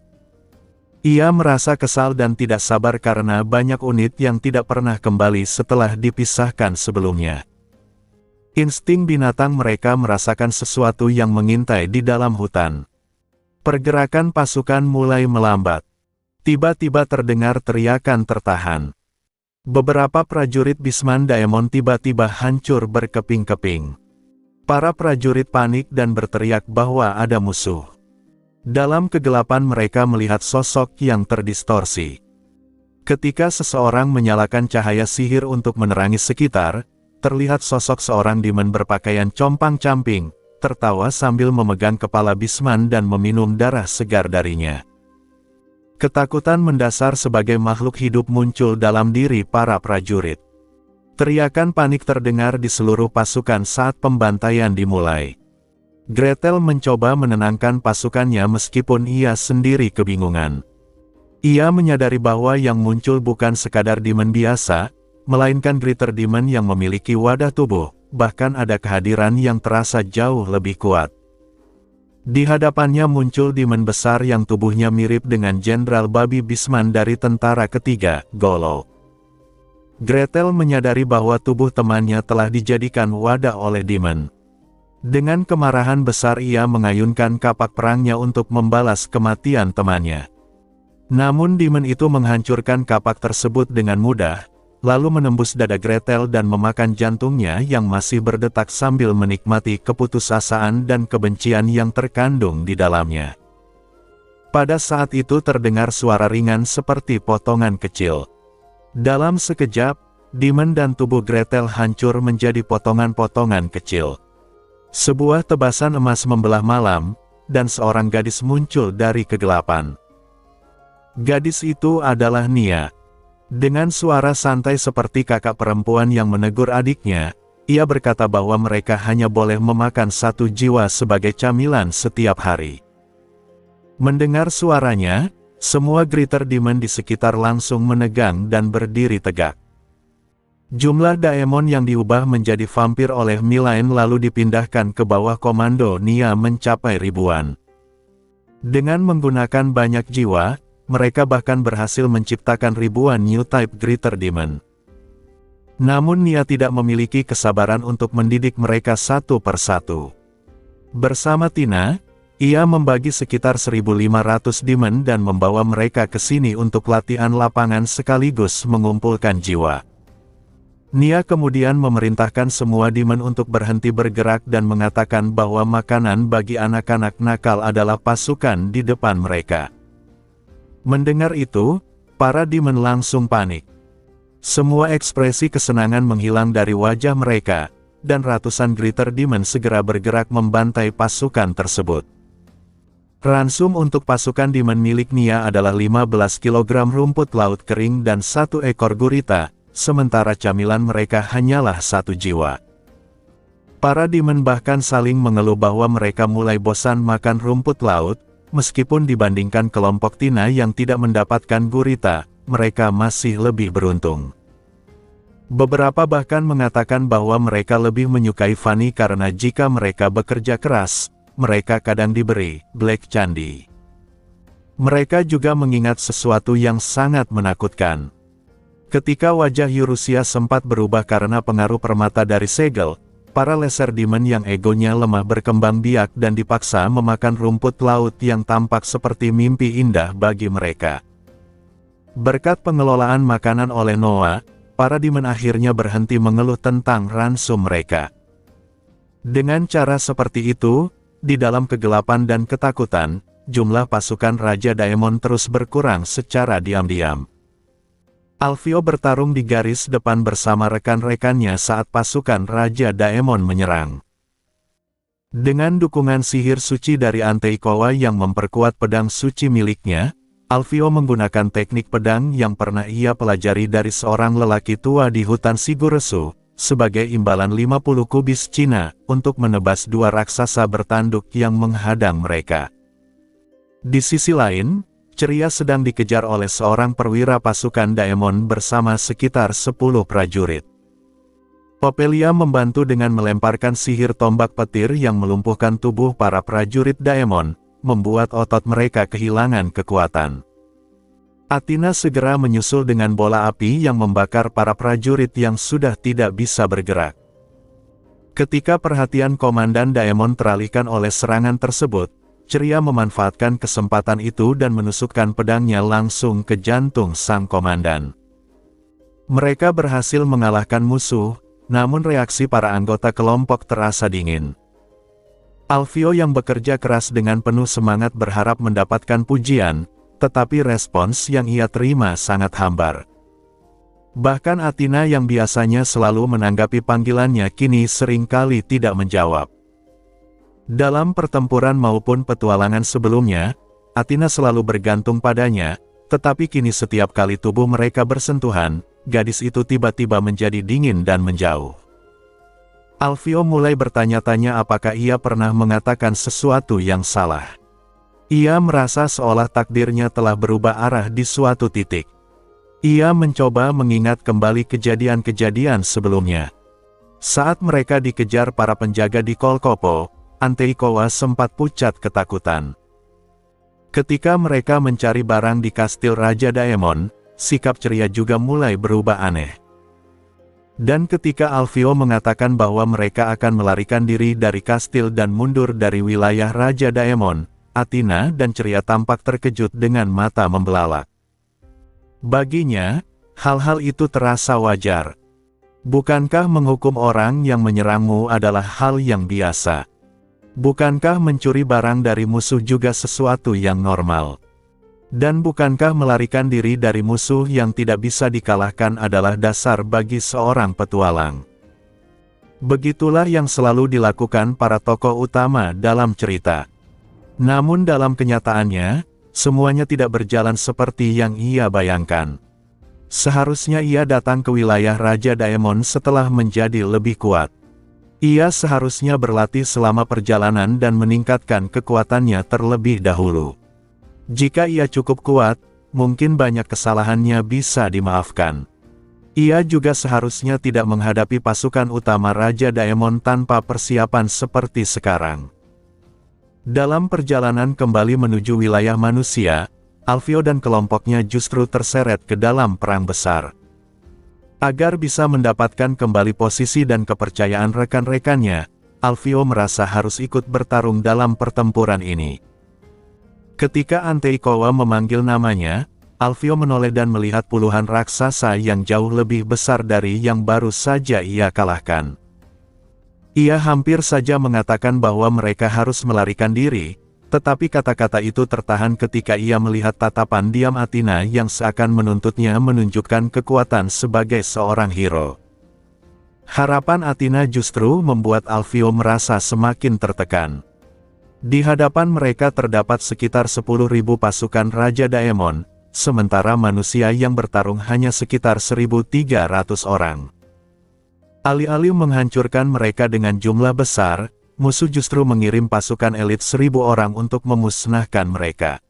Speaker 2: Ia merasa kesal dan tidak sabar karena banyak unit yang tidak pernah kembali setelah dipisahkan sebelumnya. Insting binatang mereka merasakan sesuatu yang mengintai di dalam hutan. Pergerakan pasukan mulai melambat. Tiba-tiba terdengar teriakan tertahan. Beberapa prajurit Bisman Daemon tiba-tiba hancur berkeping-keping. Para prajurit panik dan berteriak bahwa ada musuh. Dalam kegelapan mereka melihat sosok yang terdistorsi. Ketika seseorang menyalakan cahaya sihir untuk menerangi sekitar, terlihat sosok seorang demon berpakaian compang-camping, tertawa sambil memegang kepala Bisman dan meminum darah segar darinya. Ketakutan mendasar sebagai makhluk hidup muncul dalam diri para prajurit. Teriakan panik terdengar di seluruh pasukan saat pembantaian dimulai. Gretel mencoba menenangkan pasukannya meskipun ia sendiri kebingungan. Ia menyadari bahwa yang muncul bukan sekadar demon biasa, melainkan Greater Demon yang memiliki wadah tubuh, bahkan ada kehadiran yang terasa jauh lebih kuat. Di hadapannya muncul demon besar yang tubuhnya mirip dengan Jenderal Babi Bisman dari tentara ketiga, Golo. Gretel menyadari bahwa tubuh temannya telah dijadikan wadah oleh demon. Dengan kemarahan besar ia mengayunkan kapak perangnya untuk membalas kematian temannya. Namun demon itu menghancurkan kapak tersebut dengan mudah, lalu menembus dada Gretel dan memakan jantungnya yang masih berdetak sambil menikmati keputusasaan dan kebencian yang terkandung di dalamnya. Pada saat itu terdengar suara ringan seperti potongan kecil. Dalam sekejap, Demon dan tubuh Gretel hancur menjadi potongan-potongan kecil. Sebuah tebasan emas membelah malam, dan seorang gadis muncul dari kegelapan. Gadis itu adalah Nia. Dengan suara santai seperti kakak perempuan yang menegur adiknya, ia berkata bahwa mereka hanya boleh memakan satu jiwa sebagai camilan setiap hari. Mendengar suaranya, semua Greater Demon di sekitar langsung menegang dan berdiri tegak. Jumlah Daemon yang diubah menjadi vampir oleh Milaen lalu dipindahkan ke bawah komando Nia mencapai ribuan. Dengan menggunakan banyak jiwa, mereka bahkan berhasil menciptakan ribuan new type Greater Demon. Namun Nia tidak memiliki kesabaran untuk mendidik mereka satu persatu. Bersama Tina, ia membagi sekitar 1.500 demon dan membawa mereka ke sini untuk latihan lapangan sekaligus mengumpulkan jiwa. Nia kemudian memerintahkan semua demon untuk berhenti bergerak dan mengatakan bahwa makanan bagi anak-anak nakal adalah pasukan di depan mereka. Mendengar itu, para demon langsung panik. Semua ekspresi kesenangan menghilang dari wajah mereka, dan ratusan Greater Demon segera bergerak membantai pasukan tersebut. Ransum untuk pasukan demon milik Nia adalah 15 kg rumput laut kering dan 1 ekor gurita, sementara camilan mereka hanyalah 1 jiwa. Para demon bahkan saling mengeluh bahwa mereka mulai bosan makan rumput laut, meskipun dibandingkan kelompok Tina yang tidak mendapatkan gurita, mereka masih lebih beruntung. Beberapa bahkan mengatakan bahwa mereka lebih menyukai Fanny karena jika mereka bekerja keras, mereka kadang diberi Black Candy. Mereka juga mengingat sesuatu yang sangat menakutkan. Ketika wajah Eurusia sempat berubah karena pengaruh permata dari segel, para Lesser Demon yang egonya lemah berkembang biak dan dipaksa memakan rumput laut yang tampak seperti mimpi indah bagi mereka. Berkat pengelolaan makanan oleh Noah, para Demon akhirnya berhenti mengeluh tentang ransum mereka. Dengan cara seperti itu, di dalam kegelapan dan ketakutan, jumlah pasukan Raja Daemon terus berkurang secara diam-diam. Alfio bertarung di garis depan bersama rekan-rekannya saat pasukan Raja Daemon menyerang. Dengan dukungan sihir suci dari Anteikowa yang memperkuat pedang suci miliknya, Alfio menggunakan teknik pedang yang pernah ia pelajari dari seorang lelaki tua di hutan Siguresu, sebagai imbalan 50 kubis Cina, untuk menebas 2 raksasa bertanduk yang menghadang mereka. Di sisi lain, Ceria sedang dikejar oleh seorang perwira pasukan Daemon bersama sekitar 10 prajurit. Popelia membantu dengan melemparkan sihir tombak petir yang melumpuhkan tubuh para prajurit Daemon, membuat otot mereka kehilangan kekuatan. Athena segera menyusul dengan bola api yang membakar para prajurit yang sudah tidak bisa bergerak. Ketika perhatian Komandan Daemon teralihkan oleh serangan tersebut, Ceria memanfaatkan kesempatan itu dan menusukkan pedangnya langsung ke jantung sang komandan. Mereka berhasil mengalahkan musuh, namun reaksi para anggota kelompok terasa dingin. Alfio yang bekerja keras dengan penuh semangat berharap mendapatkan pujian, tetapi respons yang ia terima sangat hambar. Bahkan Athena yang biasanya selalu menanggapi panggilannya kini seringkali tidak menjawab. Dalam pertempuran maupun petualangan sebelumnya, Athena selalu bergantung padanya, tetapi kini setiap kali tubuh mereka bersentuhan, gadis itu tiba-tiba menjadi dingin dan menjauh. Alfio mulai bertanya-tanya apakah ia pernah mengatakan sesuatu yang salah. Ia merasa seolah takdirnya telah berubah arah di suatu titik. Ia mencoba mengingat kembali kejadian-kejadian sebelumnya. Saat mereka dikejar para penjaga di Kolkopo, Anteikowa sempat pucat ketakutan. Ketika mereka mencari barang di kastil Raja Daemon, sikap Ceria juga mulai berubah aneh. Dan ketika Alfio mengatakan bahwa mereka akan melarikan diri dari kastil dan mundur dari wilayah Raja Daemon, Athena dan Ceria tampak terkejut dengan mata membelalak. Baginya, hal-hal itu terasa wajar. Bukankah menghukum orang yang menyerangmu adalah hal yang biasa? Bukankah mencuri barang dari musuh juga sesuatu yang normal? Dan bukankah melarikan diri dari musuh yang tidak bisa dikalahkan adalah dasar bagi seorang petualang? Begitulah yang selalu dilakukan para tokoh utama dalam cerita. Namun dalam kenyataannya, semuanya tidak berjalan seperti yang ia bayangkan. Seharusnya ia datang ke wilayah Raja Daemon setelah menjadi lebih kuat. Ia seharusnya berlatih selama perjalanan dan meningkatkan kekuatannya terlebih dahulu. Jika ia cukup kuat, mungkin banyak kesalahannya bisa dimaafkan. Ia juga seharusnya tidak menghadapi pasukan utama Raja Daemon tanpa persiapan seperti sekarang. Dalam perjalanan kembali menuju wilayah manusia, Alfio dan kelompoknya justru terseret ke dalam perang besar. Agar bisa mendapatkan kembali posisi dan kepercayaan rekan-rekannya, Alfio merasa harus ikut bertarung dalam pertempuran ini. Ketika Anteikowa memanggil namanya, Alfio menoleh dan melihat puluhan raksasa yang jauh lebih besar dari yang baru saja ia kalahkan. Ia hampir saja mengatakan bahwa mereka harus melarikan diri, tetapi kata-kata itu tertahan ketika ia melihat tatapan diam Athena yang seakan menuntutnya menunjukkan kekuatan sebagai seorang hero. Harapan Athena justru membuat Alfio merasa semakin tertekan. Di hadapan mereka terdapat sekitar 10.000 pasukan Raja Daemon, sementara manusia yang bertarung hanya sekitar 1.300 orang. Alih-alih menghancurkan mereka dengan jumlah besar, musuh justru mengirim pasukan elit 1.000 orang untuk memusnahkan mereka.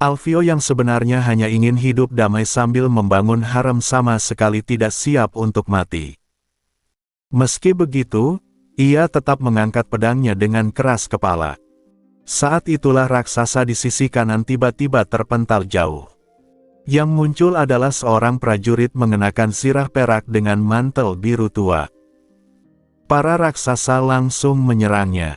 Speaker 2: Alfio yang sebenarnya hanya ingin hidup damai sambil membangun harem sama sekali tidak siap untuk mati. Meski begitu, ia tetap mengangkat pedangnya dengan keras kepala. Saat itulah raksasa di sisi kanan tiba-tiba terpental jauh. Yang muncul adalah seorang prajurit mengenakan sirah perak dengan mantel biru tua. Para raksasa langsung menyerangnya.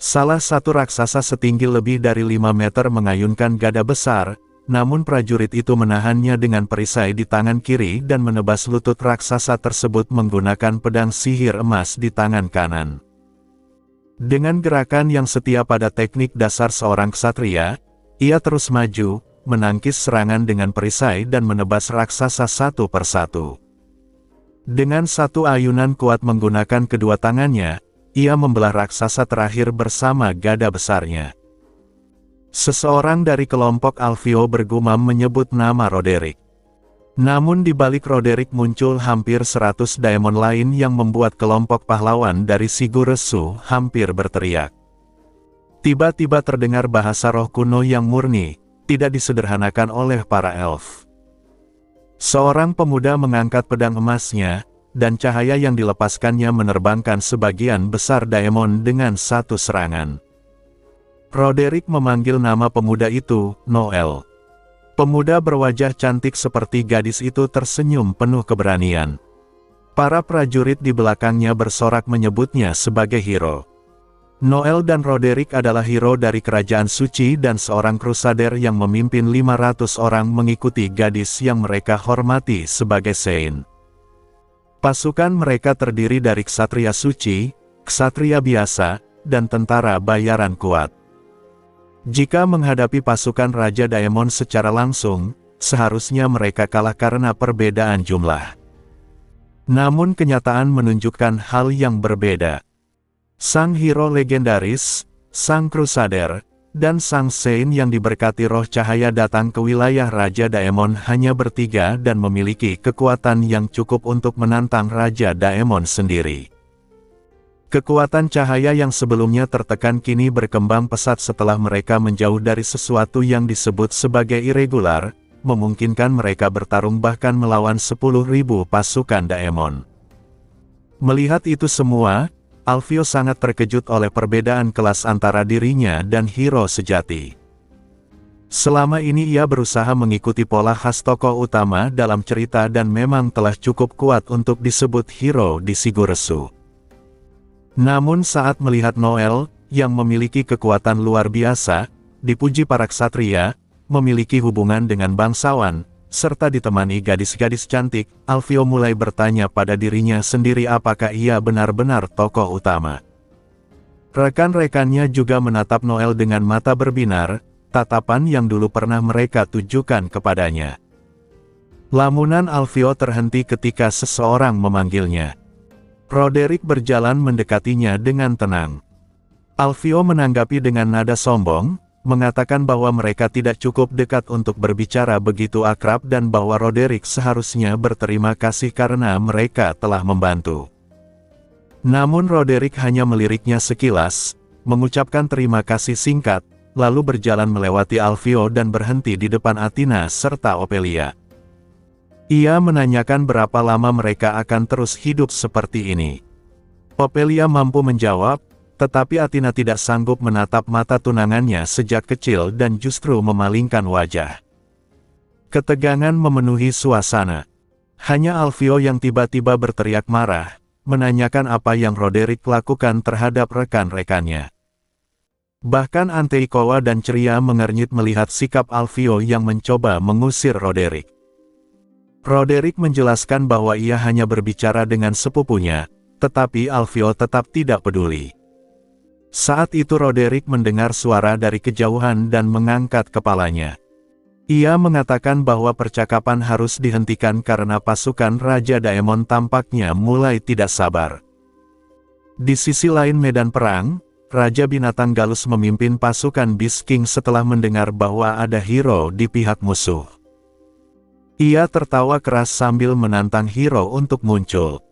Speaker 2: Salah satu raksasa setinggi lebih dari 5 meter mengayunkan gada besar, namun prajurit itu menahannya dengan perisai di tangan kiri dan menebas lutut raksasa tersebut menggunakan pedang sihir emas di tangan kanan. Dengan gerakan yang setia pada teknik dasar seorang ksatria, ia terus maju, menangkis serangan dengan perisai dan menebas raksasa satu persatu. Dengan satu ayunan kuat menggunakan kedua tangannya, ia membelah raksasa terakhir bersama gada besarnya. Seseorang dari kelompok Alfio bergumam menyebut nama Roderick. Namun di balik Roderick muncul hampir 100 daemon lain yang membuat kelompok pahlawan dari Siguresu hampir berteriak. Tiba-tiba terdengar bahasa roh kuno yang murni, tidak disederhanakan oleh para elf. Seorang pemuda mengangkat pedang emasnya, dan cahaya yang dilepaskannya menerbangkan sebagian besar daemon dengan satu serangan. Roderick memanggil nama pemuda itu, Noel. Pemuda berwajah cantik seperti gadis itu tersenyum penuh keberanian. Para prajurit di belakangnya bersorak menyebutnya sebagai hero. Noel dan Roderick adalah hero dari kerajaan suci dan seorang crusader yang memimpin 500 orang mengikuti gadis yang mereka hormati sebagai saint. Pasukan mereka terdiri dari ksatria suci, ksatria biasa, dan tentara bayaran kuat. Jika menghadapi pasukan Raja Daemon secara langsung, seharusnya mereka kalah karena perbedaan jumlah. Namun kenyataan menunjukkan hal yang berbeda. Sang hero legendaris, sang crusader, dan sang saint yang diberkati roh cahaya datang ke wilayah Raja Daemon hanya bertiga dan memiliki kekuatan yang cukup untuk menantang Raja Daemon sendiri. Kekuatan cahaya yang sebelumnya tertekan kini berkembang pesat setelah mereka menjauh dari sesuatu yang disebut sebagai irregular, memungkinkan mereka bertarung bahkan melawan 10.000 pasukan Daemon. Melihat itu semua, Alfio sangat terkejut oleh perbedaan kelas antara dirinya dan hero sejati. Selama ini ia berusaha mengikuti pola khas tokoh utama dalam cerita dan memang telah cukup kuat untuk disebut hero di Siguresu. Namun saat melihat Noel, yang memiliki kekuatan luar biasa, dipuji para ksatria, memiliki hubungan dengan bangsawan, serta ditemani gadis-gadis cantik, Alfio mulai bertanya pada dirinya sendiri apakah ia benar-benar tokoh utama. Rekan-rekannya juga menatap Noel dengan mata berbinar, tatapan yang dulu pernah mereka tujukan kepadanya. Lamunan Alfio terhenti ketika seseorang memanggilnya. Roderick berjalan mendekatinya dengan tenang. Alfio menanggapi dengan nada sombong, mengatakan bahwa mereka tidak cukup dekat untuk berbicara begitu akrab dan bahwa Roderick seharusnya berterima kasih karena mereka telah membantu. Namun Roderick hanya meliriknya sekilas, mengucapkan terima kasih singkat, lalu berjalan melewati Alfio dan berhenti di depan Athena serta Ophelia. Ia menanyakan berapa lama mereka akan terus hidup seperti ini. Ophelia mampu menjawab, tetapi Athena tidak sanggup menatap mata tunangannya sejak kecil dan justru memalingkan wajah. Ketegangan memenuhi suasana. Hanya Alfio yang tiba-tiba berteriak marah, menanyakan apa yang Roderick lakukan terhadap rekan-rekannya. Bahkan Anteikowa dan Ceria mengernyit melihat sikap Alfio yang mencoba mengusir Roderick. Roderick menjelaskan bahwa ia hanya berbicara dengan sepupunya, tetapi Alfio tetap tidak peduli. Saat itu Roderick mendengar suara dari kejauhan dan mengangkat kepalanya. Ia mengatakan bahwa percakapan harus dihentikan karena pasukan Raja Daemon tampaknya mulai tidak sabar. Di sisi lain medan perang, Raja Binatang Galus memimpin pasukan Beast King setelah mendengar bahwa ada hero di pihak musuh. Ia tertawa keras sambil menantang hero untuk muncul.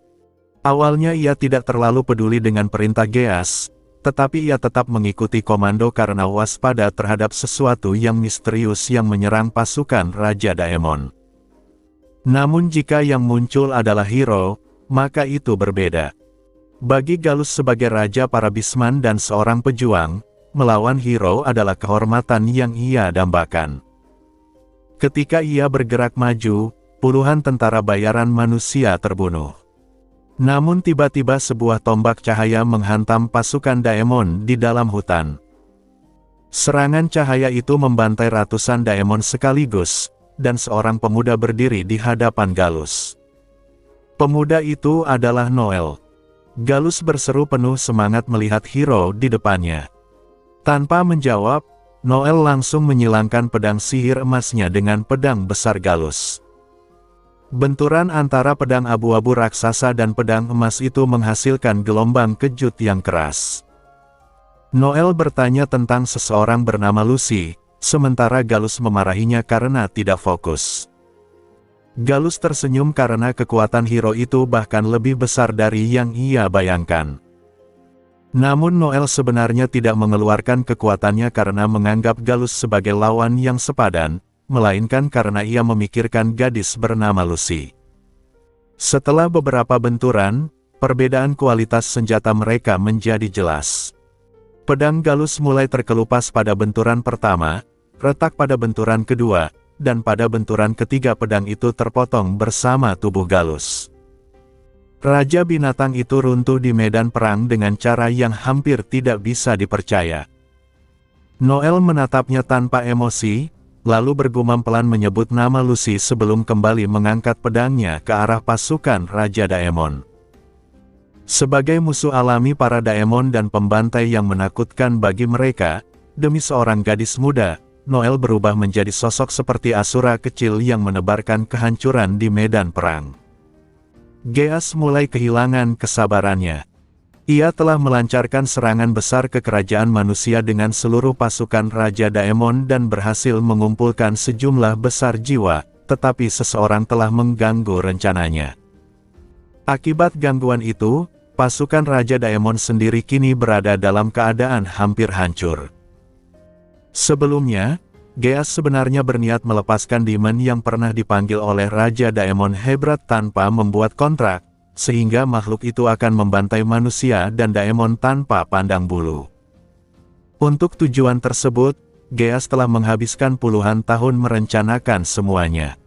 Speaker 2: Awalnya ia tidak terlalu peduli dengan perintah Geas, tetapi ia tetap mengikuti komando karena waspada terhadap sesuatu yang misterius yang menyerang pasukan Raja Daemon. Namun jika yang muncul adalah hero, maka itu berbeda. Bagi Galus sebagai Raja para Bisman dan seorang pejuang, melawan hero adalah kehormatan yang ia dambakan. Ketika ia bergerak maju, puluhan tentara bayaran manusia terbunuh. Namun tiba-tiba sebuah tombak cahaya menghantam pasukan Daemon di dalam hutan. Serangan cahaya itu membantai ratusan Daemon sekaligus, dan seorang pemuda berdiri di hadapan Galus. Pemuda itu adalah Noel. Galus berseru penuh semangat melihat hero di depannya. Tanpa menjawab, Noel langsung menyilangkan pedang sihir emasnya dengan pedang besar Galus. Benturan antara pedang abu-abu raksasa dan pedang emas itu menghasilkan gelombang kejut yang keras. Noel bertanya tentang seseorang bernama Lucy, sementara Galus memarahinya karena tidak fokus. Galus tersenyum karena kekuatan hero itu bahkan lebih besar dari yang ia bayangkan. Namun Noel sebenarnya tidak mengeluarkan kekuatannya karena menganggap Galus sebagai lawan yang sepadan, melainkan karena ia memikirkan gadis bernama Lucy. Setelah beberapa benturan, perbedaan kualitas senjata mereka menjadi jelas. Pedang Galus mulai terkelupas pada benturan pertama, retak pada benturan kedua, dan pada benturan ketiga pedang itu terpotong bersama tubuh Galus. Raja binatang itu runtuh di medan perang dengan cara yang hampir tidak bisa dipercaya. Noel menatapnya tanpa emosi, lalu bergumam pelan menyebut nama Lucy sebelum kembali mengangkat pedangnya ke arah pasukan Raja Daemon. Sebagai musuh alami para Daemon dan pembantai yang menakutkan bagi mereka, demi seorang gadis muda, Noel berubah menjadi sosok seperti Asura kecil yang menebarkan kehancuran di medan perang. Geas mulai kehilangan kesabarannya. Ia telah melancarkan serangan besar ke kerajaan manusia dengan seluruh pasukan Raja Daemon dan berhasil mengumpulkan sejumlah besar jiwa, tetapi seseorang telah mengganggu rencananya. Akibat gangguan itu, pasukan Raja Daemon sendiri kini berada dalam keadaan hampir hancur. Sebelumnya, Geas sebenarnya berniat melepaskan Demon yang pernah dipanggil oleh Raja Daemon Hebrat tanpa membuat kontrak, sehingga makhluk itu akan membantai manusia dan Daemon tanpa pandang bulu. Untuk tujuan tersebut, Geas telah menghabiskan puluhan tahun merencanakan semuanya.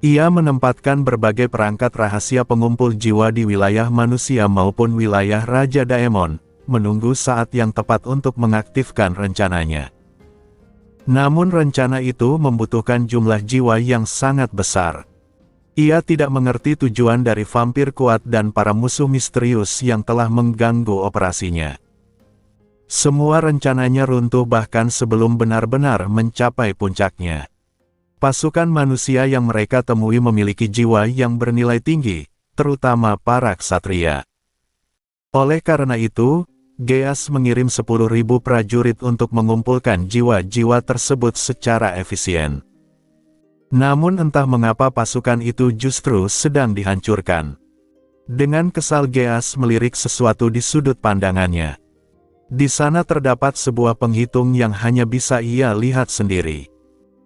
Speaker 2: Ia menempatkan berbagai perangkat rahasia pengumpul jiwa di wilayah manusia maupun wilayah Raja Daemon, menunggu saat yang tepat untuk mengaktifkan rencananya. Namun rencana itu membutuhkan jumlah jiwa yang sangat besar. Ia tidak mengerti tujuan dari vampir kuat dan para musuh misterius yang telah mengganggu operasinya. Semua rencananya runtuh bahkan sebelum benar-benar mencapai puncaknya. Pasukan manusia yang mereka temui memiliki jiwa yang bernilai tinggi, terutama para ksatria. Oleh karena itu, Geas mengirim 10.000 prajurit untuk mengumpulkan jiwa-jiwa tersebut secara efisien. Namun entah mengapa pasukan itu justru sedang dihancurkan. Dengan kesal Geas melirik sesuatu di sudut pandangannya. Di sana terdapat sebuah penghitung yang hanya bisa ia lihat sendiri.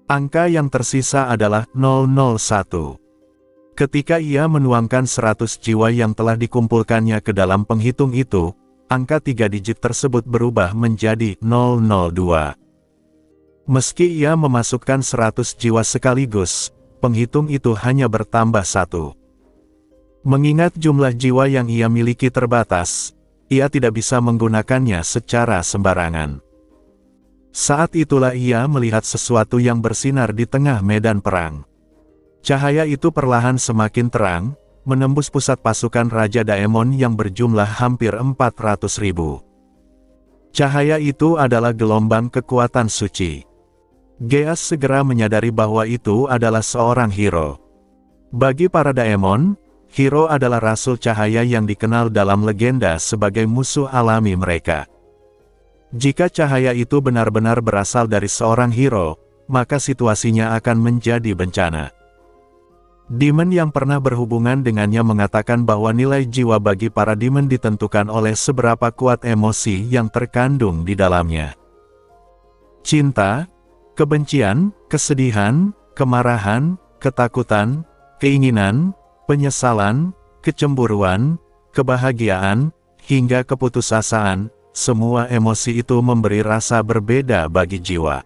Speaker 2: Angka yang tersisa adalah 001. Ketika ia menuangkan 100 jiwa yang telah dikumpulkannya ke dalam penghitung itu, angka 3 digit tersebut berubah menjadi 002. Meski ia memasukkan 100 jiwa sekaligus, penghitung itu hanya bertambah 1. Mengingat jumlah jiwa yang ia miliki terbatas, ia tidak bisa menggunakannya secara sembarangan. Saat itulah ia melihat sesuatu yang bersinar di tengah medan perang. Cahaya itu perlahan semakin terang, menembus pusat pasukan Raja Daemon yang berjumlah hampir 400.000. Cahaya itu adalah gelombang kekuatan suci. Geas segera menyadari bahwa itu adalah seorang hero. Bagi para Daemon, hero adalah rasul cahaya yang dikenal dalam legenda sebagai musuh alami mereka. Jika cahaya itu benar-benar berasal dari seorang hero, maka situasinya akan menjadi bencana. Demon yang pernah berhubungan dengannya mengatakan bahwa nilai jiwa bagi para demon ditentukan oleh seberapa kuat emosi yang terkandung di dalamnya. Cinta, kebencian, kesedihan, kemarahan, ketakutan, keinginan, penyesalan, kecemburuan, kebahagiaan, hingga keputusasaan, semua emosi itu memberi rasa berbeda bagi jiwa.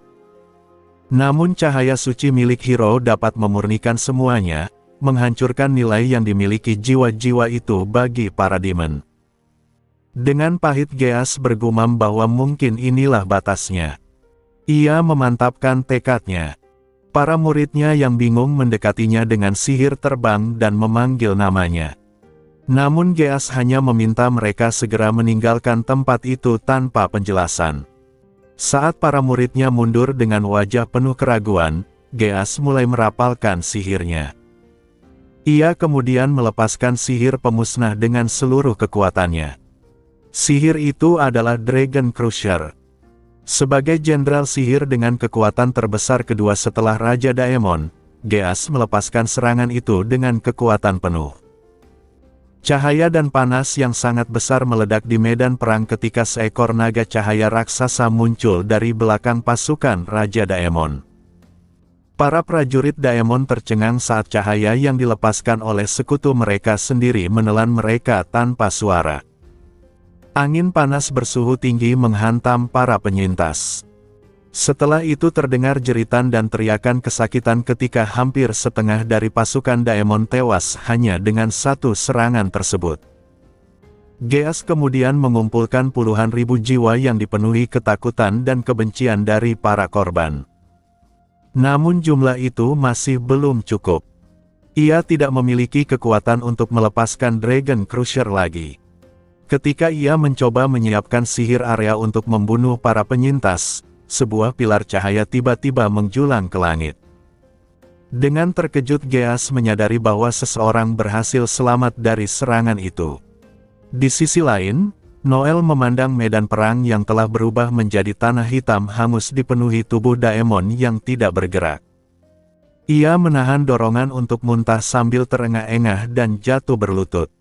Speaker 2: Namun cahaya suci milik hero dapat memurnikan semuanya, menghancurkan nilai yang dimiliki jiwa-jiwa itu bagi para demon. Dengan pahit Geas bergumam bahwa mungkin inilah batasnya. Ia memantapkan tekadnya. Para muridnya yang bingung mendekatinya dengan sihir terbang dan memanggil namanya. Namun Geas hanya meminta mereka segera meninggalkan tempat itu tanpa penjelasan. Saat para muridnya mundur dengan wajah penuh keraguan, Geas mulai merapalkan sihirnya. Ia kemudian melepaskan sihir pemusnah dengan seluruh kekuatannya. Sihir itu adalah Dragon Crusher. Sebagai jenderal sihir dengan kekuatan terbesar kedua setelah Raja Daemon, Geas melepaskan serangan itu dengan kekuatan penuh. Cahaya dan panas yang sangat besar meledak di medan perang ketika seekor naga cahaya raksasa muncul dari belakang pasukan Raja Daemon. Para prajurit Daemon tercengang saat cahaya yang dilepaskan oleh sekutu mereka sendiri menelan mereka tanpa suara. Angin panas bersuhu tinggi menghantam para penyintas. Setelah itu terdengar jeritan dan teriakan kesakitan ketika hampir setengah dari pasukan Daemon tewas hanya dengan satu serangan tersebut. Geas kemudian mengumpulkan puluhan ribu jiwa yang dipenuhi ketakutan dan kebencian dari para korban. Namun jumlah itu masih belum cukup. Ia tidak memiliki kekuatan untuk melepaskan Dragon Crusher lagi. Ketika ia mencoba menyiapkan sihir area untuk membunuh para penyintas, sebuah pilar cahaya tiba-tiba menjulang ke langit. Dengan terkejut Geas menyadari bahwa seseorang berhasil selamat dari serangan itu. Di sisi lain, Noel memandang medan perang yang telah berubah menjadi tanah hitam hangus dipenuhi tubuh Daemon yang tidak bergerak. Ia menahan dorongan untuk muntah sambil terengah-engah dan jatuh berlutut.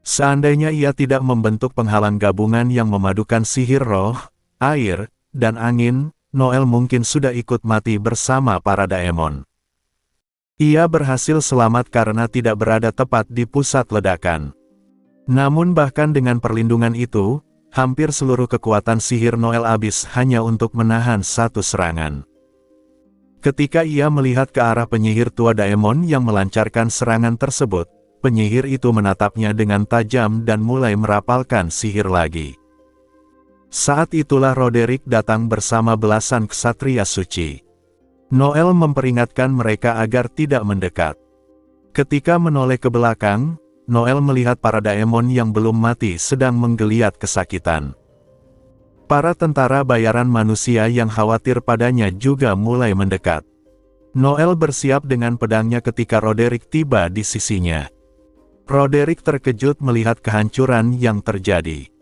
Speaker 2: Seandainya ia tidak membentuk penghalang gabungan yang memadukan sihir roh, air, dan angin, Noel mungkin sudah ikut mati bersama para Daemon. Ia berhasil selamat karena tidak berada tepat di pusat ledakan. Namun bahkan dengan perlindungan itu, hampir seluruh kekuatan sihir Noel habis hanya untuk menahan satu serangan. Ketika ia melihat ke arah penyihir tua Daemon yang melancarkan serangan tersebut, penyihir itu menatapnya dengan tajam dan mulai merapalkan sihir lagi. Saat itulah Roderick datang bersama belasan ksatria suci. Noel memperingatkan mereka agar tidak mendekat. Ketika menoleh ke belakang, Noel melihat para Daemon yang belum mati sedang menggeliat kesakitan. Para tentara bayaran manusia yang khawatir padanya juga mulai mendekat. Noel bersiap dengan pedangnya ketika Roderick tiba di sisinya. Roderick terkejut melihat kehancuran yang terjadi.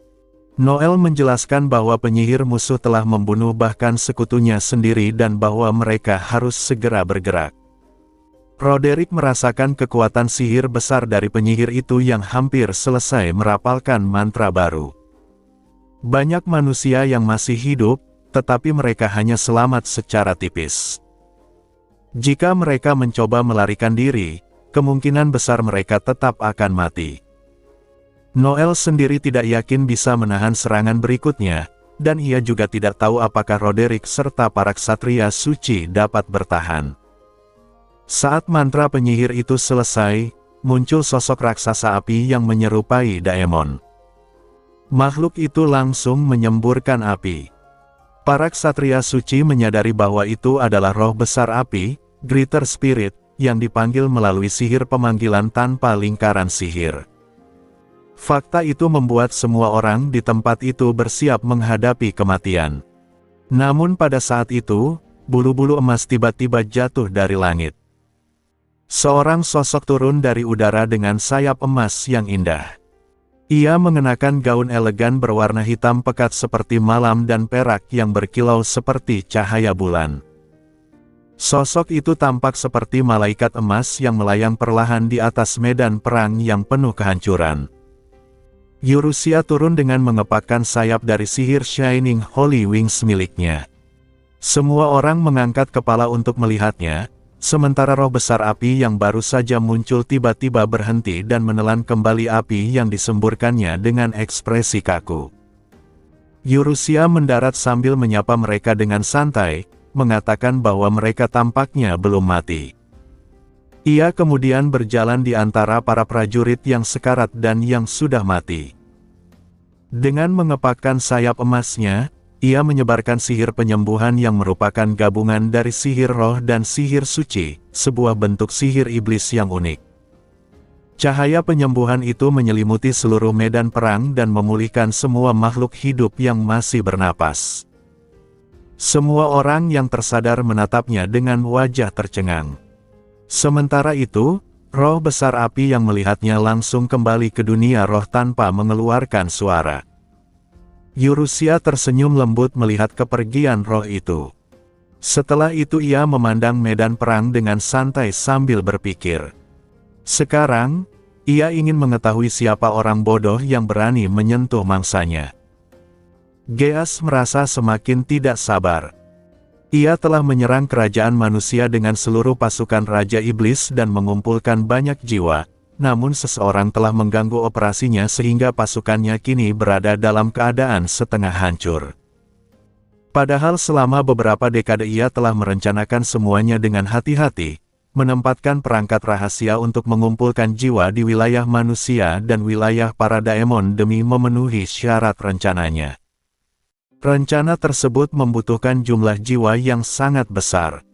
Speaker 2: Noel menjelaskan bahwa penyihir musuh telah membunuh bahkan sekutunya sendiri dan bahwa mereka harus segera bergerak. Roderick merasakan kekuatan sihir besar dari penyihir itu yang hampir selesai merapalkan mantra baru. Banyak manusia yang masih hidup, tetapi mereka hanya selamat secara tipis. Jika mereka mencoba melarikan diri, kemungkinan besar mereka tetap akan mati. Noel sendiri tidak yakin bisa menahan serangan berikutnya, dan ia juga tidak tahu apakah Roderick serta para ksatria suci dapat bertahan. Saat mantra penyihir itu selesai, muncul sosok raksasa api yang menyerupai Daemon. Makhluk itu langsung menyemburkan api. Para ksatria suci menyadari bahwa itu adalah roh besar api, Greater Spirit, yang dipanggil melalui sihir pemanggilan tanpa lingkaran sihir. Fakta itu membuat semua orang di tempat itu bersiap menghadapi kematian. Namun pada saat itu, bulu-bulu emas tiba-tiba jatuh dari langit. Seorang sosok turun dari udara dengan sayap emas yang indah. Ia mengenakan gaun elegan berwarna hitam pekat seperti malam dan perak yang berkilau seperti cahaya bulan. Sosok itu tampak seperti malaikat emas yang melayang perlahan di atas medan perang yang penuh kehancuran. Eurusia turun dengan mengepakkan sayap dari sihir Shining Holy Wings miliknya. Semua orang mengangkat kepala untuk melihatnya, sementara roh besar api yang baru saja muncul tiba-tiba berhenti dan menelan kembali api yang disemburkannya dengan ekspresi kaku. Eurusia mendarat sambil menyapa mereka dengan santai, mengatakan bahwa mereka tampaknya belum mati. Ia kemudian berjalan di antara para prajurit yang sekarat dan yang sudah mati. Dengan mengepakkan sayap emasnya, ia menyebarkan sihir penyembuhan yang merupakan gabungan dari sihir roh dan sihir suci, sebuah bentuk sihir iblis yang unik. Cahaya penyembuhan itu menyelimuti seluruh medan perang dan memulihkan semua makhluk hidup yang masih bernapas. Semua orang yang tersadar menatapnya dengan wajah tercengang. Sementara itu, roh besar api yang melihatnya langsung kembali ke dunia roh tanpa mengeluarkan suara. Eurusia tersenyum lembut melihat kepergian roh itu. Setelah itu ia memandang medan perang dengan santai sambil berpikir. Sekarang, ia ingin mengetahui siapa orang bodoh yang berani menyentuh mangsanya. Geas merasa semakin tidak sabar. Ia telah menyerang kerajaan manusia dengan seluruh pasukan Raja Iblis dan mengumpulkan banyak jiwa, namun seseorang telah mengganggu operasinya sehingga pasukannya kini berada dalam keadaan setengah hancur. Padahal selama beberapa dekade ia telah merencanakan semuanya dengan hati-hati, menempatkan perangkat rahasia untuk mengumpulkan jiwa di wilayah manusia dan wilayah para daemon demi memenuhi syarat rencananya. Rencana tersebut membutuhkan jumlah jiwa yang sangat besar.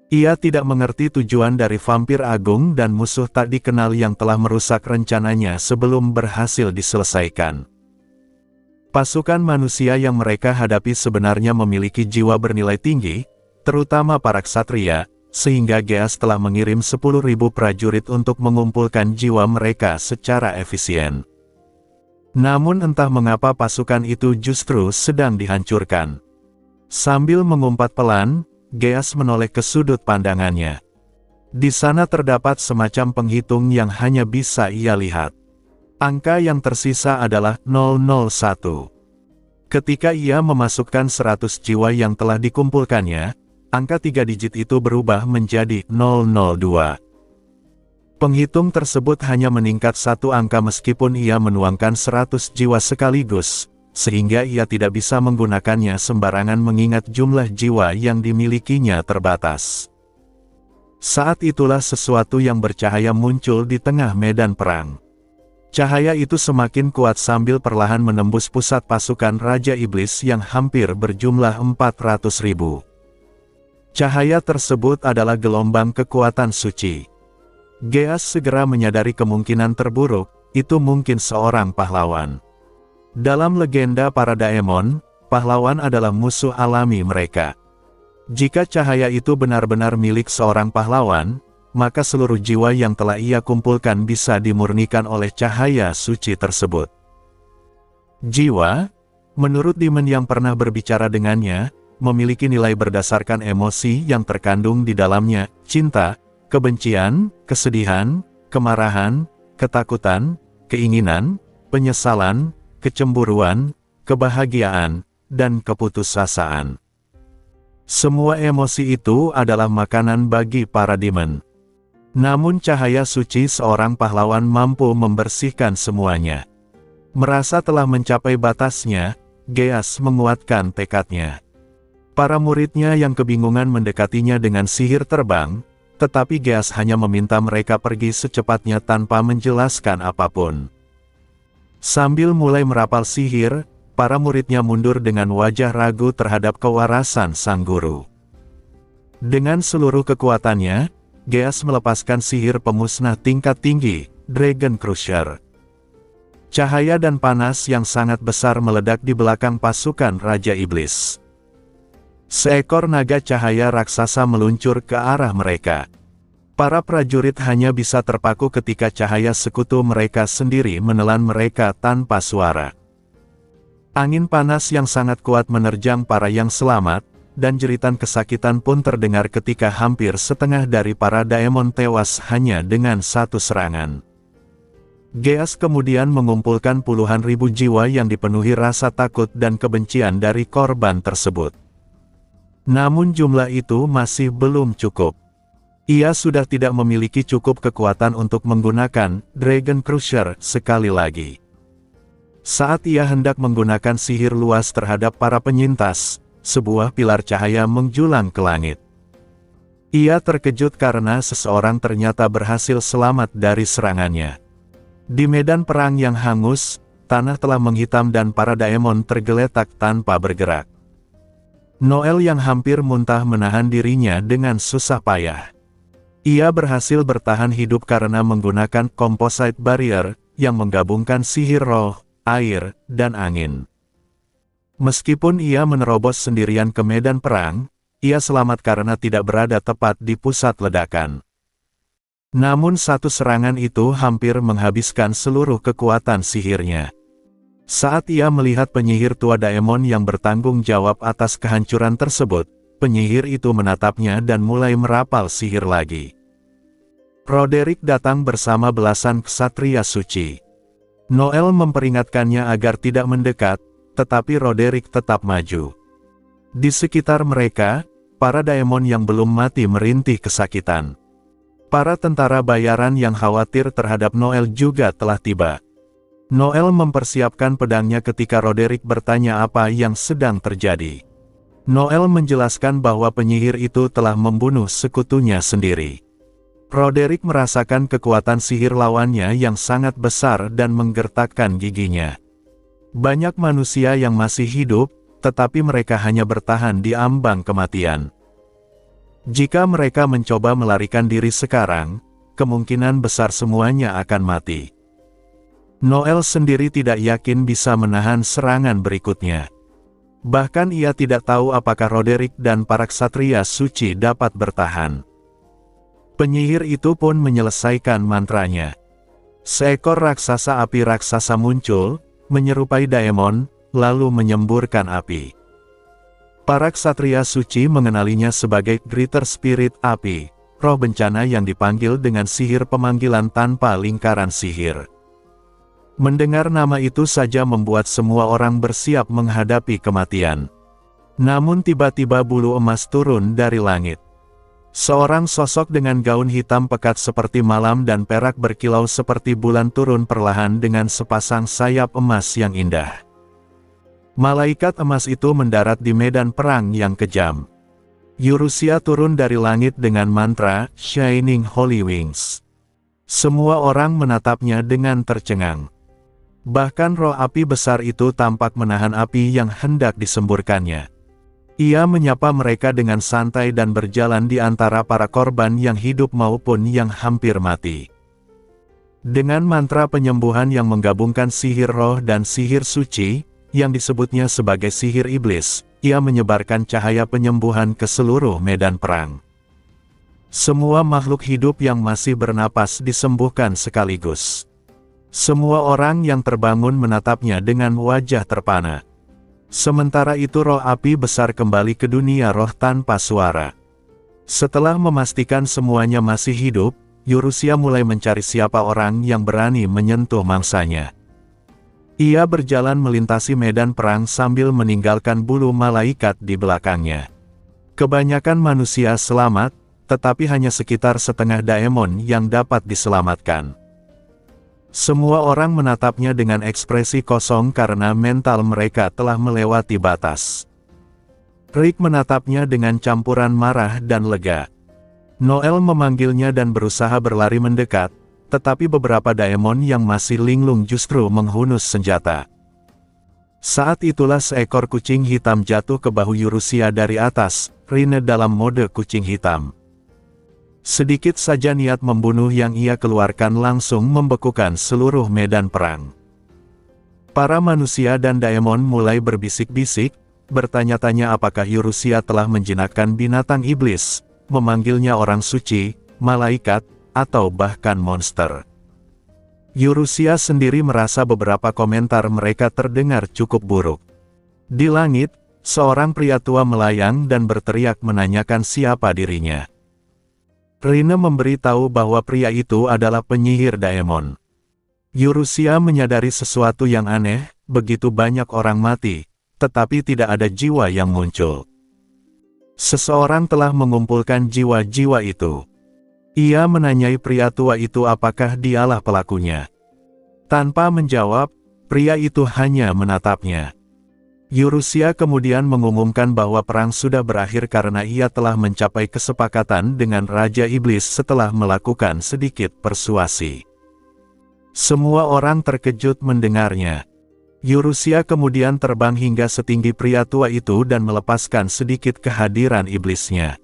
Speaker 2: Ia tidak mengerti tujuan dari vampir agung dan musuh tak dikenal yang telah merusak rencananya sebelum berhasil diselesaikan. Pasukan manusia yang mereka hadapi sebenarnya memiliki jiwa bernilai tinggi, terutama para ksatria, sehingga Geas telah mengirim 10.000 prajurit untuk mengumpulkan jiwa mereka secara efisien. Namun entah mengapa pasukan itu justru sedang dihancurkan. Sambil mengumpat pelan, Geas menoleh ke sudut pandangannya. Di sana terdapat semacam penghitung yang hanya bisa ia lihat. Angka yang tersisa adalah 001. Ketika ia memasukkan 100 jiwa yang telah dikumpulkannya, angka 3 digit itu berubah menjadi 002. Penghitung tersebut hanya meningkat satu angka meskipun ia menuangkan 100 jiwa sekaligus, sehingga ia tidak bisa menggunakannya sembarangan mengingat jumlah jiwa yang dimilikinya terbatas. Saat itulah sesuatu yang bercahaya muncul di tengah medan perang. Cahaya itu semakin kuat sambil perlahan menembus pusat pasukan Raja Iblis yang hampir berjumlah 400.000. Cahaya tersebut adalah gelombang kekuatan suci. Geas segera menyadari kemungkinan terburuk, itu mungkin seorang pahlawan. Dalam legenda para daemon, pahlawan adalah musuh alami mereka. Jika cahaya itu benar-benar milik seorang pahlawan, maka seluruh jiwa yang telah ia kumpulkan bisa dimurnikan oleh cahaya suci tersebut. Jiwa, menurut Demon yang pernah berbicara dengannya, memiliki nilai berdasarkan emosi yang terkandung di dalamnya: cinta, kebencian, kesedihan, kemarahan, ketakutan, keinginan, penyesalan, kecemburuan, kebahagiaan, dan keputusasaan. Semua emosi itu adalah makanan bagi para demon. Namun cahaya suci seorang pahlawan mampu membersihkan semuanya. Merasa telah mencapai batasnya, Geas menguatkan tekadnya. Para muridnya yang kebingungan mendekatinya dengan sihir terbang, tetapi Geas hanya meminta mereka pergi secepatnya tanpa menjelaskan apapun. Sambil mulai merapal sihir, para muridnya mundur dengan wajah ragu terhadap kewarasan sang guru. Dengan seluruh kekuatannya, Geas melepaskan sihir pemusnah tingkat tinggi, Dragon Crusher. Cahaya dan panas yang sangat besar meledak di belakang pasukan Raja Iblis. Seekor naga cahaya raksasa meluncur ke arah mereka. Para prajurit hanya bisa terpaku ketika cahaya sekutu mereka sendiri menelan mereka tanpa suara. Angin panas yang sangat kuat menerjang para yang selamat, dan jeritan kesakitan pun terdengar ketika hampir setengah dari para daemon tewas hanya dengan satu serangan. Geas kemudian mengumpulkan puluhan ribu jiwa yang dipenuhi rasa takut dan kebencian dari korban tersebut. Namun jumlah itu masih belum cukup. Ia sudah tidak memiliki cukup kekuatan untuk menggunakan Dragon Crusher sekali lagi. Saat ia hendak menggunakan sihir luas terhadap para penyintas, sebuah pilar cahaya menjulang ke langit. Ia terkejut karena seseorang ternyata berhasil selamat dari serangannya. Di medan perang yang hangus, tanah telah menghitam dan para daemon tergeletak tanpa bergerak. Noel yang hampir muntah menahan dirinya dengan susah payah. Ia berhasil bertahan hidup karena menggunakan Composite Barrier, yang menggabungkan sihir roh, air, dan angin. Meskipun ia menerobos sendirian ke medan perang, ia selamat karena tidak berada tepat di pusat ledakan. Namun satu serangan itu hampir menghabiskan seluruh kekuatan sihirnya. Saat ia melihat penyihir tua Daemon yang bertanggung jawab atas kehancuran tersebut, penyihir itu menatapnya dan mulai merapal sihir lagi. Roderick datang bersama belasan ksatria suci. Noel memperingatkannya agar tidak mendekat, tetapi Roderick tetap maju. Di sekitar mereka, para daemon yang belum mati merintih kesakitan. Para tentara bayaran yang khawatir terhadap Noel juga telah tiba. Noel mempersiapkan pedangnya ketika Roderick bertanya apa yang sedang terjadi. Noel menjelaskan bahwa penyihir itu telah membunuh sekutunya sendiri. Roderick merasakan kekuatan sihir lawannya yang sangat besar dan menggertakkan giginya. Banyak manusia yang masih hidup, tetapi mereka hanya bertahan di ambang kematian. Jika mereka mencoba melarikan diri sekarang, kemungkinan besar semuanya akan mati. Noel sendiri tidak yakin bisa menahan serangan berikutnya. Bahkan ia tidak tahu apakah Roderick dan para ksatria suci dapat bertahan. Penyihir itu pun menyelesaikan mantranya. Seekor raksasa api raksasa muncul, menyerupai Daemon, lalu menyemburkan api. Para ksatria suci mengenalinya sebagai Greater Spirit Api, roh bencana yang dipanggil dengan sihir pemanggilan tanpa lingkaran sihir. Mendengar nama itu saja membuat semua orang bersiap menghadapi kematian. Namun tiba-tiba bulu emas turun dari langit. Seorang sosok dengan gaun hitam pekat seperti malam dan perak berkilau seperti bulan turun perlahan dengan sepasang sayap emas yang indah. Malaikat emas itu mendarat di medan perang yang kejam. Eurusia turun dari langit dengan mantra, Shining Holy Wings. Semua orang menatapnya dengan tercengang. Bahkan roh api besar itu tampak menahan api yang hendak disemburkannya. Ia menyapa mereka dengan santai dan berjalan di antara para korban yang hidup maupun yang hampir mati. Dengan mantra penyembuhan yang menggabungkan sihir roh dan sihir suci, yang disebutnya sebagai sihir iblis. Ia menyebarkan cahaya penyembuhan ke seluruh medan perang. Semua makhluk hidup yang masih bernapas disembuhkan sekaligus. Semua orang yang terbangun menatapnya dengan wajah terpana. Sementara itu roh api besar kembali ke dunia roh tanpa suara. Setelah memastikan semuanya masih hidup, Eurusia mulai mencari siapa orang yang berani menyentuh mangsanya. Ia berjalan melintasi medan perang sambil meninggalkan bulu malaikat di belakangnya. Kebanyakan manusia selamat, tetapi hanya sekitar setengah daemon yang dapat diselamatkan. Semua orang menatapnya dengan ekspresi kosong karena mental mereka telah melewati batas. Rick menatapnya dengan campuran marah dan lega. Noel memanggilnya dan berusaha berlari mendekat, tetapi beberapa daemon yang masih linglung justru menghunus senjata. Saat itulah seekor kucing hitam jatuh ke bahu Eurusia dari atas, Rine dalam mode kucing hitam. Sedikit saja niat membunuh yang ia keluarkan langsung membekukan seluruh medan perang. Para manusia dan daemon mulai berbisik-bisik, bertanya-tanya apakah Eurusia telah menjinakkan binatang iblis, memanggilnya orang suci, malaikat, atau bahkan monster. Eurusia sendiri merasa beberapa komentar mereka terdengar cukup buruk. Di langit, seorang pria tua melayang dan berteriak menanyakan siapa dirinya. Rine memberitahu bahwa pria itu adalah penyihir daemon. Eurusia menyadari sesuatu yang aneh, begitu banyak orang mati, tetapi tidak ada jiwa yang muncul. Seseorang telah mengumpulkan jiwa-jiwa itu. Ia menanyai pria tua itu apakah dialah pelakunya. Tanpa menjawab, pria itu hanya menatapnya. Eurusia kemudian mengumumkan bahwa perang sudah berakhir karena ia telah mencapai kesepakatan dengan Raja Iblis setelah melakukan sedikit persuasi. Semua orang terkejut mendengarnya. Eurusia kemudian terbang hingga setinggi pria tua itu dan melepaskan sedikit kehadiran iblisnya.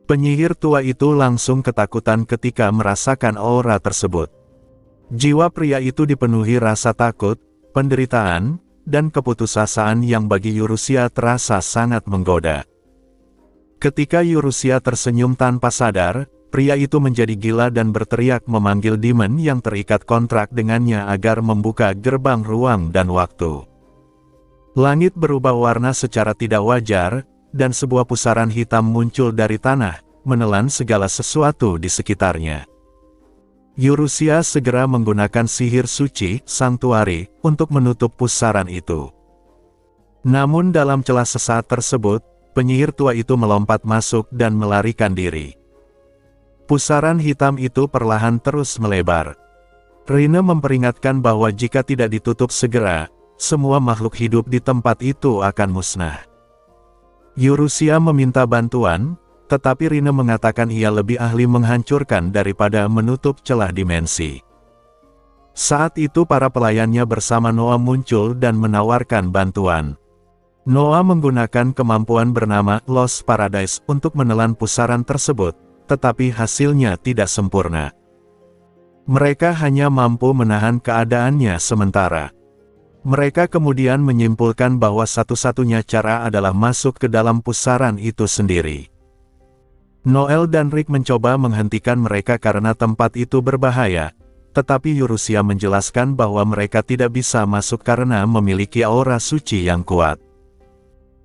Speaker 2: Penyihir tua itu langsung ketakutan ketika merasakan aura tersebut. Jiwa pria itu dipenuhi rasa takut, penderitaan, dan keputusasaan yang bagi Eurusia terasa sangat menggoda. Ketika Eurusia tersenyum tanpa sadar, pria itu menjadi gila dan berteriak memanggil demon yang terikat kontrak dengannya agar membuka gerbang ruang dan waktu. Langit berubah warna secara tidak wajar, dan sebuah pusaran hitam muncul dari tanah, menelan segala sesuatu di sekitarnya. Eurusia segera menggunakan sihir suci, Sanctuary, untuk menutup pusaran itu. Namun dalam celah sesaat tersebut, penyihir tua itu melompat masuk dan melarikan diri. Pusaran hitam itu perlahan terus melebar. Rine memperingatkan bahwa jika tidak ditutup segera, semua makhluk hidup di tempat itu akan musnah. Eurusia meminta bantuan, tetapi Rine mengatakan ia lebih ahli menghancurkan daripada menutup celah dimensi. Saat itu para pelayannya bersama Noah muncul dan menawarkan bantuan. Noah menggunakan kemampuan bernama Lost Paradise untuk menelan pusaran tersebut, tetapi hasilnya tidak sempurna. Mereka hanya mampu menahan keadaannya sementara. Mereka kemudian menyimpulkan bahwa satu-satunya cara adalah masuk ke dalam pusaran itu sendiri. Noel dan Rick mencoba menghentikan mereka karena tempat itu berbahaya, tetapi Eurusia menjelaskan bahwa mereka tidak bisa masuk karena memiliki aura suci yang kuat.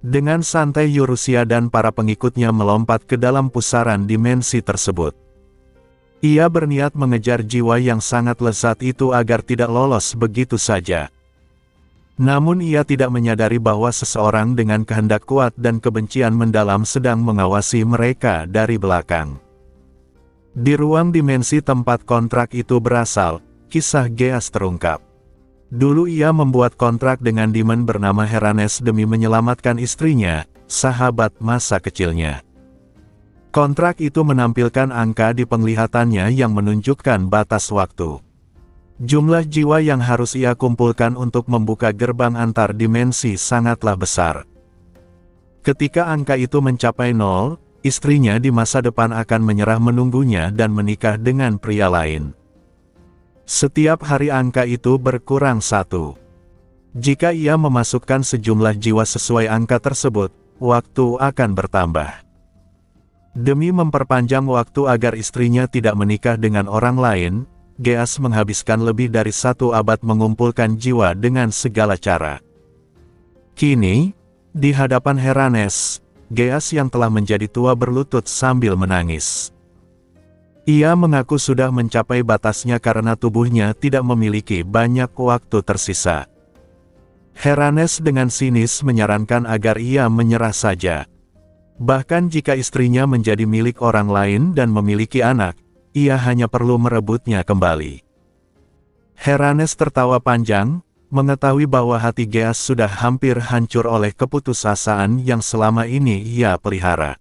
Speaker 2: Dengan santai Eurusia dan para pengikutnya melompat ke dalam pusaran dimensi tersebut. Ia berniat mengejar jiwa yang sangat lezat itu agar tidak lolos begitu saja. Namun ia tidak menyadari bahwa seseorang dengan kehendak kuat dan kebencian mendalam sedang mengawasi mereka dari belakang. Di ruang dimensi tempat kontrak itu berasal, kisah Geas terungkap. Dulu ia membuat kontrak dengan demon bernama Heranes demi menyelamatkan istrinya, sahabat masa kecilnya. Kontrak itu menampilkan angka di penglihatannya yang menunjukkan batas waktu. Jumlah jiwa yang harus ia kumpulkan untuk membuka gerbang antar dimensi sangatlah besar. Ketika angka itu mencapai 0, istrinya di masa depan akan menyerah menunggunya dan menikah dengan pria lain. Setiap hari angka itu berkurang 1. Jika ia memasukkan sejumlah jiwa sesuai angka tersebut, waktu akan bertambah. Demi memperpanjang waktu agar istrinya tidak menikah dengan orang lain, Geas menghabiskan lebih dari 1 abad mengumpulkan jiwa dengan segala cara. Kini, di hadapan Heranes, Geas yang telah menjadi tua berlutut sambil menangis. Ia mengaku sudah mencapai batasnya karena tubuhnya tidak memiliki banyak waktu tersisa. Heranes dengan sinis menyarankan agar ia menyerah saja. Bahkan jika istrinya menjadi milik orang lain dan memiliki anak, ia hanya perlu merebutnya kembali. Heranes tertawa panjang, mengetahui bahwa hati Geas sudah hampir hancur oleh keputusasaan yang selama ini ia pelihara.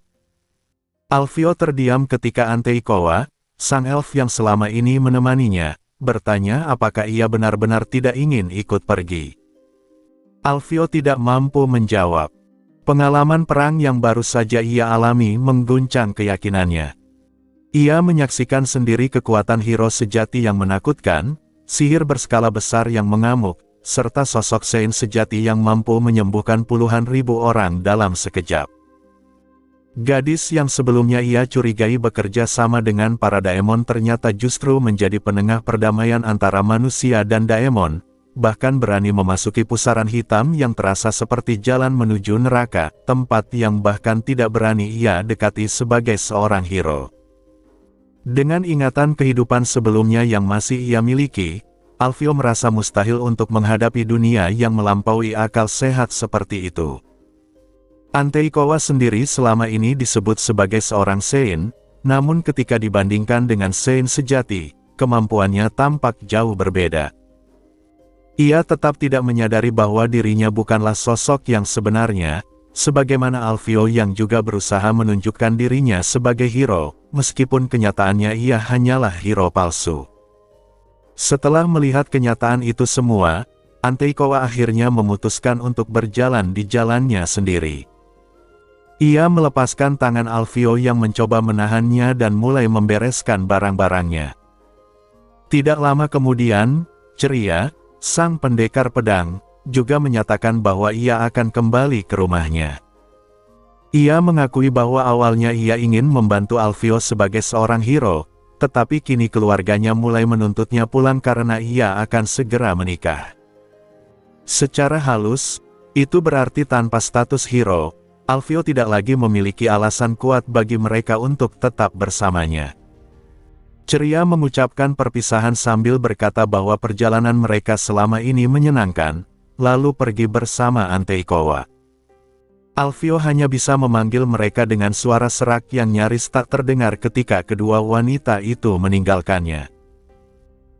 Speaker 2: Alfio terdiam ketika Anteikowa, sang elf yang selama ini menemaninya, bertanya apakah ia benar-benar tidak ingin ikut pergi. Alfio tidak mampu menjawab. Pengalaman perang yang baru saja ia alami mengguncang keyakinannya. Ia menyaksikan sendiri kekuatan hero sejati yang menakutkan, sihir berskala besar yang mengamuk, serta sosok Sein sejati yang mampu menyembuhkan puluhan ribu orang dalam sekejap. Gadis yang sebelumnya ia curigai bekerja sama dengan para daemon ternyata justru menjadi penengah perdamaian antara manusia dan daemon, bahkan berani memasuki pusaran hitam yang terasa seperti jalan menuju neraka, tempat yang bahkan tidak berani ia dekati sebagai seorang hero. Dengan ingatan kehidupan sebelumnya yang masih ia miliki, Alfio merasa mustahil untuk menghadapi dunia yang melampaui akal sehat seperti itu. Anteikowa sendiri selama ini disebut sebagai seorang Sein, namun ketika dibandingkan dengan Sein sejati, kemampuannya tampak jauh berbeda. Ia tetap tidak menyadari bahwa dirinya bukanlah sosok yang sebenarnya, sebagaimana Alfio yang juga berusaha menunjukkan dirinya sebagai hero, meskipun kenyataannya ia hanyalah hero palsu. Setelah melihat kenyataan itu semua, Anteikowa akhirnya memutuskan untuk berjalan di jalannya sendiri. Ia melepaskan tangan Alfio yang mencoba menahannya dan mulai membereskan barang-barangnya. Tidak lama kemudian, Ceria, sang pendekar pedang, juga menyatakan bahwa ia akan kembali ke rumahnya. Ia mengakui bahwa awalnya ia ingin membantu Alfio sebagai seorang hero, tetapi kini keluarganya mulai menuntutnya pulang karena ia akan segera menikah. Secara halus, itu berarti tanpa status hero, Alfio tidak lagi memiliki alasan kuat bagi mereka untuk tetap bersamanya. Ceria mengucapkan perpisahan sambil berkata bahwa perjalanan mereka selama ini menyenangkan, lalu pergi bersama Anteikowa. Alfio hanya bisa memanggil mereka dengan suara serak yang nyaris tak terdengar ketika kedua wanita itu meninggalkannya.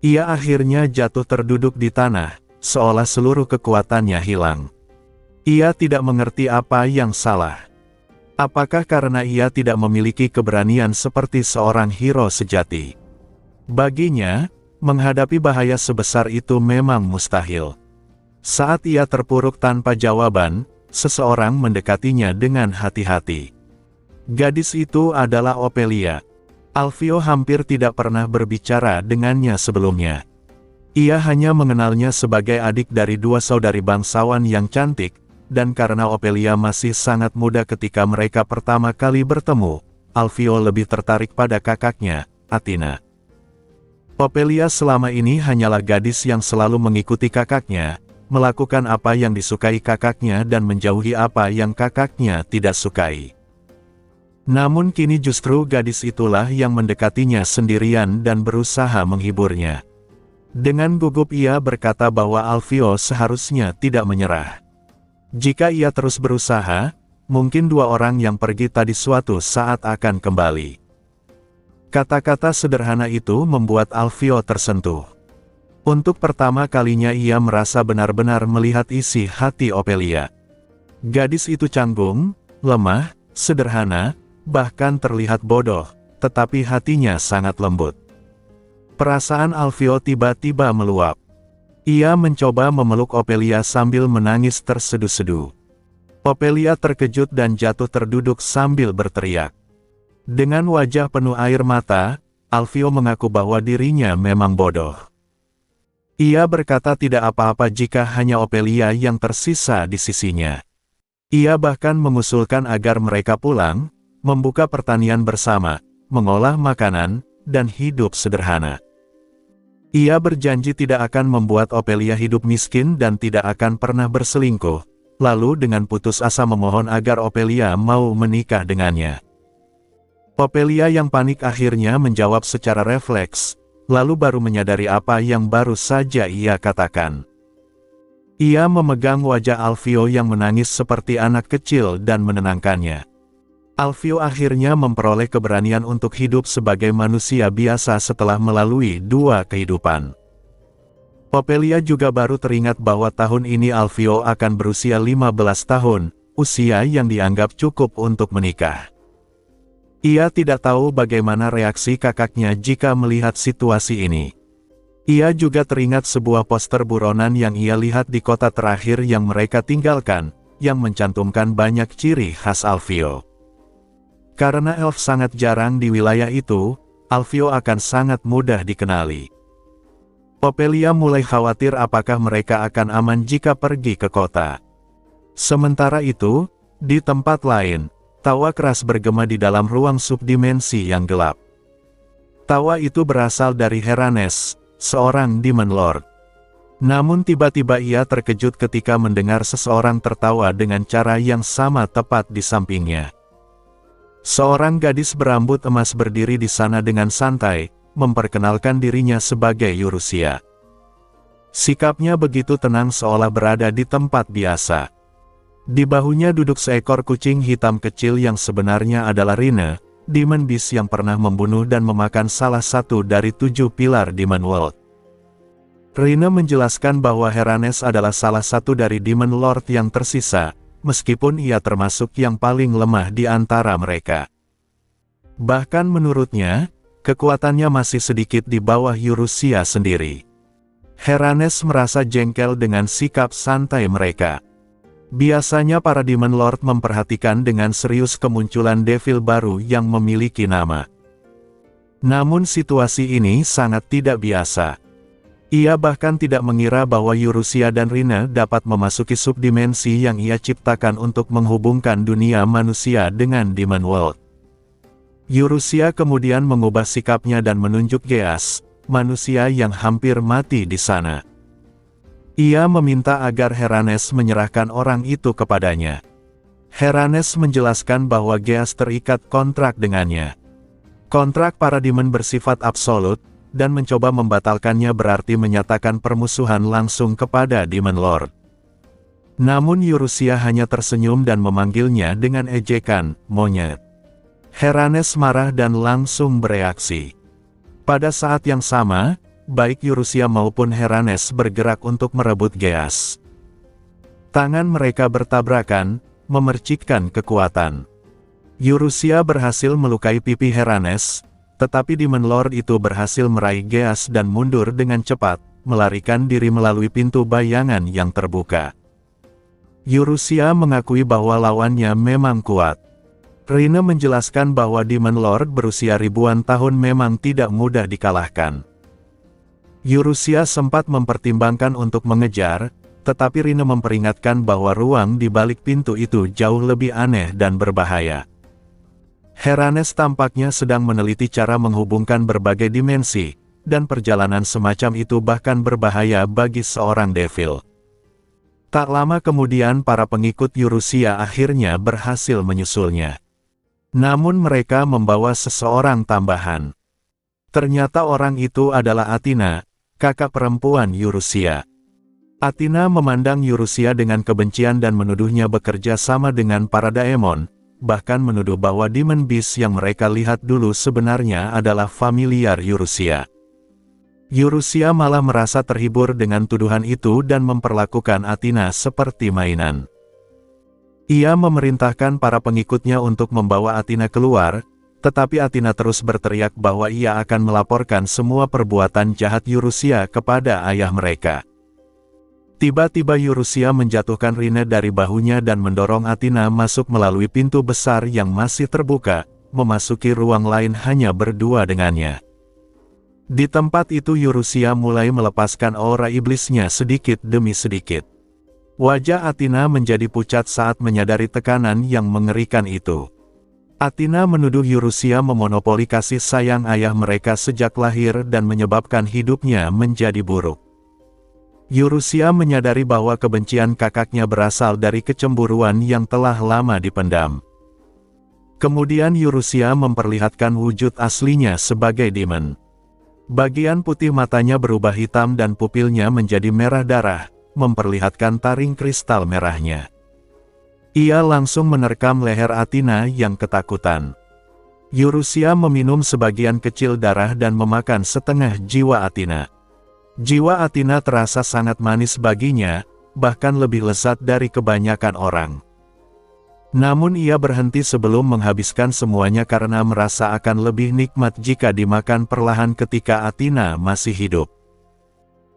Speaker 2: Ia akhirnya jatuh terduduk di tanah, seolah seluruh kekuatannya hilang. Ia tidak mengerti apa yang salah. Apakah karena ia tidak memiliki keberanian seperti seorang hero sejati? Baginya, menghadapi bahaya sebesar itu memang mustahil. Saat ia terpuruk tanpa jawaban, seseorang mendekatinya dengan hati-hati. Gadis itu adalah Ophelia. Alfio hampir tidak pernah berbicara dengannya sebelumnya. Ia hanya mengenalnya sebagai adik dari 2 saudari bangsawan yang cantik, dan karena Ophelia masih sangat muda ketika mereka pertama kali bertemu, Alfio lebih tertarik pada kakaknya, Athena. Ophelia selama ini hanyalah gadis yang selalu mengikuti kakaknya, melakukan apa yang disukai kakaknya dan menjauhi apa yang kakaknya tidak sukai. Namun kini justru gadis itulah yang mendekatinya sendirian dan berusaha menghiburnya. Dengan gugup ia berkata bahwa Alfio seharusnya tidak menyerah. Jika ia terus berusaha, mungkin 2 orang yang pergi tadi suatu saat akan kembali. Kata-kata sederhana itu membuat Alfio tersentuh. Untuk pertama kalinya ia merasa benar-benar melihat isi hati Ophelia. Gadis itu canggung, lemah, sederhana, bahkan terlihat bodoh, tetapi hatinya sangat lembut. Perasaan Alfio tiba-tiba meluap. Ia mencoba memeluk Ophelia sambil menangis terseduh-seduh. Ophelia terkejut dan jatuh terduduk sambil berteriak. Dengan wajah penuh air mata, Alfio mengaku bahwa dirinya memang bodoh. Ia berkata tidak apa-apa jika hanya Ophelia yang tersisa di sisinya. Ia bahkan mengusulkan agar mereka pulang, membuka pertanian bersama, mengolah makanan, dan hidup sederhana. Ia berjanji tidak akan membuat Ophelia hidup miskin dan tidak akan pernah berselingkuh, lalu dengan putus asa memohon agar Ophelia mau menikah dengannya. Ophelia yang panik akhirnya menjawab secara refleks, lalu baru menyadari apa yang baru saja ia katakan. Ia memegang wajah Alfio yang menangis seperti anak kecil dan menenangkannya. Alfio akhirnya memperoleh keberanian untuk hidup sebagai manusia biasa setelah melalui 2 kehidupan. Ophelia juga baru teringat bahwa tahun ini Alfio akan berusia 15 tahun, usia yang dianggap cukup untuk menikah. Ia tidak tahu bagaimana reaksi kakaknya jika melihat situasi ini. Ia juga teringat sebuah poster buronan yang ia lihat di kota terakhir yang mereka tinggalkan, yang mencantumkan banyak ciri khas Alfio. Karena elf sangat jarang di wilayah itu, Alfio akan sangat mudah dikenali. Ophelia mulai khawatir apakah mereka akan aman jika pergi ke kota. Sementara itu, di tempat lain, tawa keras bergema di dalam ruang subdimensi yang gelap. Tawa itu berasal dari Heranes, seorang Demon Lord. Namun tiba-tiba ia terkejut ketika mendengar seseorang tertawa dengan cara yang sama tepat di sampingnya. Seorang gadis berambut emas berdiri di sana dengan santai, memperkenalkan dirinya sebagai Eurusia. Sikapnya begitu tenang seolah berada di tempat biasa. Di bahunya duduk seekor kucing hitam kecil yang sebenarnya adalah Rine, Demon Beast yang pernah membunuh dan memakan salah satu dari 7 pilar Demon World. Rine menjelaskan bahwa Heranes adalah salah satu dari Demon Lord yang tersisa, meskipun ia termasuk yang paling lemah di antara mereka. Bahkan menurutnya, kekuatannya masih sedikit di bawah Eurusia sendiri. Heranes merasa jengkel dengan sikap santai mereka. Biasanya para Demon Lord memperhatikan dengan serius kemunculan Devil baru yang memiliki nama. Namun situasi ini sangat tidak biasa. Ia bahkan tidak mengira bahwa Eurusia dan Rine dapat memasuki subdimensi yang ia ciptakan untuk menghubungkan dunia manusia dengan Demon World. Eurusia kemudian mengubah sikapnya dan menunjuk Geas, manusia yang hampir mati di sana. Ia meminta agar Heranes menyerahkan orang itu kepadanya. Heranes menjelaskan bahwa Geas terikat kontrak dengannya. Kontrak para demon bersifat absolut, dan mencoba membatalkannya berarti menyatakan permusuhan langsung kepada Demon Lord. Namun Eurusia hanya tersenyum dan memanggilnya dengan ejekan, monyet. Heranes marah dan langsung bereaksi. Pada saat yang sama, baik Eurusia maupun Heranes bergerak untuk merebut Geas. Tangan mereka bertabrakan, memercikkan kekuatan. Eurusia berhasil melukai pipi Heranes, tetapi Demon Lord itu berhasil meraih Geas dan mundur dengan cepat, melarikan diri melalui pintu bayangan yang terbuka. Eurusia mengakui bahwa lawannya memang kuat. Rine menjelaskan bahwa Demon Lord berusia ribuan tahun memang tidak mudah dikalahkan. Eurusia sempat mempertimbangkan untuk mengejar, tetapi Rine memperingatkan bahwa ruang di balik pintu itu jauh lebih aneh dan berbahaya. Heranes tampaknya sedang meneliti cara menghubungkan berbagai dimensi, dan perjalanan semacam itu bahkan berbahaya bagi seorang Devil. Tak lama kemudian para pengikut Eurusia akhirnya berhasil menyusulnya. Namun mereka membawa seseorang tambahan. Ternyata orang itu adalah Athena, kakak perempuan Eurusia. Athena memandang Eurusia dengan kebencian dan menuduhnya bekerja sama dengan para daemon, bahkan menuduh bahwa Demon Beast yang mereka lihat dulu sebenarnya adalah familiar Eurusia. Eurusia malah merasa terhibur dengan tuduhan itu dan memperlakukan Athena seperti mainan. Ia memerintahkan para pengikutnya untuk membawa Athena keluar, tetapi Athena terus berteriak bahwa ia akan melaporkan semua perbuatan jahat Eurusia kepada ayah mereka. Tiba-tiba Eurusia menjatuhkan Rine dari bahunya dan mendorong Athena masuk melalui pintu besar yang masih terbuka, memasuki ruang lain hanya berdua dengannya. Di tempat itu Eurusia mulai melepaskan aura iblisnya sedikit demi sedikit. Wajah Athena menjadi pucat saat menyadari tekanan yang mengerikan itu. Athena menuduh Eurusia memonopoli kasih sayang ayah mereka sejak lahir dan menyebabkan hidupnya menjadi buruk. Eurusia menyadari bahwa kebencian kakaknya berasal dari kecemburuan yang telah lama dipendam. Kemudian Eurusia memperlihatkan wujud aslinya sebagai demon. Bagian putih matanya berubah hitam dan pupilnya menjadi merah darah, memperlihatkan taring kristal merahnya. Ia langsung menerkam leher Athena yang ketakutan. Eurusia meminum sebagian kecil darah dan memakan setengah jiwa Athena. Jiwa Athena terasa sangat manis baginya, bahkan lebih lezat dari kebanyakan orang. Namun ia berhenti sebelum menghabiskan semuanya karena merasa akan lebih nikmat jika dimakan perlahan ketika Athena masih hidup.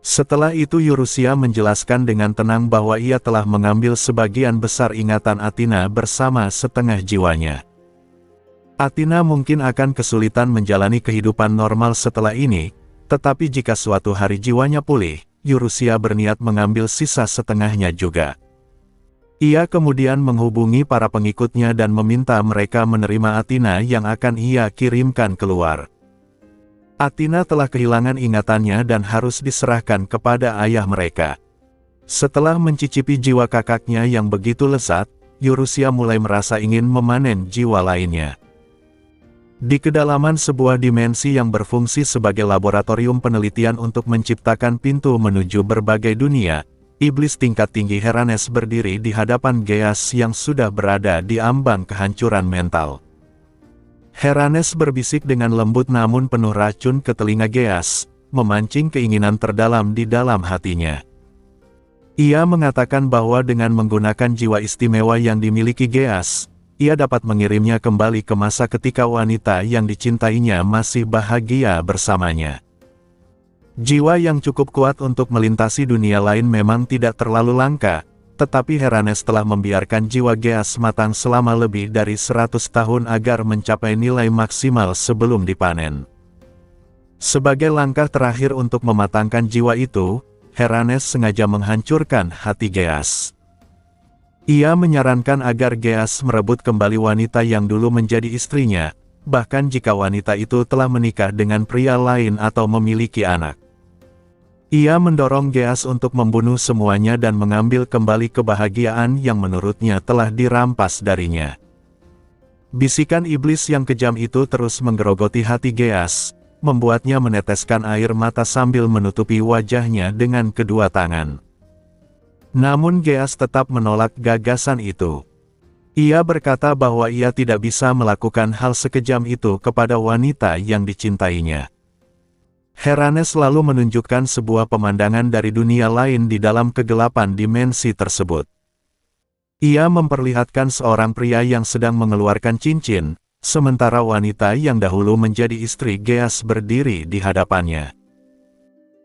Speaker 2: Setelah itu Eurusia menjelaskan dengan tenang bahwa ia telah mengambil sebagian besar ingatan Athena bersama setengah jiwanya. Athena mungkin akan kesulitan menjalani kehidupan normal setelah ini, tetapi jika suatu hari jiwanya pulih, Eurusia berniat mengambil sisa setengahnya juga. Ia kemudian menghubungi para pengikutnya dan meminta mereka menerima Athena yang akan ia kirimkan keluar. Athena telah kehilangan ingatannya dan harus diserahkan kepada ayah mereka. Setelah mencicipi jiwa kakaknya yang begitu lezat, Eurusia mulai merasa ingin memanen jiwa lainnya. Di kedalaman sebuah dimensi yang berfungsi sebagai laboratorium penelitian untuk menciptakan pintu menuju berbagai dunia, iblis tingkat tinggi Heranes berdiri di hadapan Geas yang sudah berada di ambang kehancuran mental. Heranes berbisik dengan lembut namun penuh racun ke telinga Geas, memancing keinginan terdalam di dalam hatinya. Ia mengatakan bahwa dengan menggunakan jiwa istimewa yang dimiliki Geas, ia dapat mengirimnya kembali ke masa ketika wanita yang dicintainya masih bahagia bersamanya. Jiwa yang cukup kuat untuk melintasi dunia lain memang tidak terlalu langka, tetapi Heranes telah membiarkan jiwa Geas matang selama lebih dari 100 tahun agar mencapai nilai maksimal sebelum dipanen. Sebagai langkah terakhir untuk mematangkan jiwa itu, Heranes sengaja menghancurkan hati Geas. Ia menyarankan agar Geas merebut kembali wanita yang dulu menjadi istrinya, bahkan jika wanita itu telah menikah dengan pria lain atau memiliki anak. Ia mendorong Geas untuk membunuh semuanya dan mengambil kembali kebahagiaan yang menurutnya telah dirampas darinya. Bisikan iblis yang kejam itu terus menggerogoti hati Geas, membuatnya meneteskan air mata sambil menutupi wajahnya dengan kedua tangan. Namun Geas tetap menolak gagasan itu. Ia berkata bahwa ia tidak bisa melakukan hal sekejam itu kepada wanita yang dicintainya. Heranes lalu menunjukkan sebuah pemandangan dari dunia lain di dalam kegelapan dimensi tersebut. Ia memperlihatkan seorang pria yang sedang mengeluarkan cincin, sementara wanita yang dahulu menjadi istri Geas berdiri di hadapannya.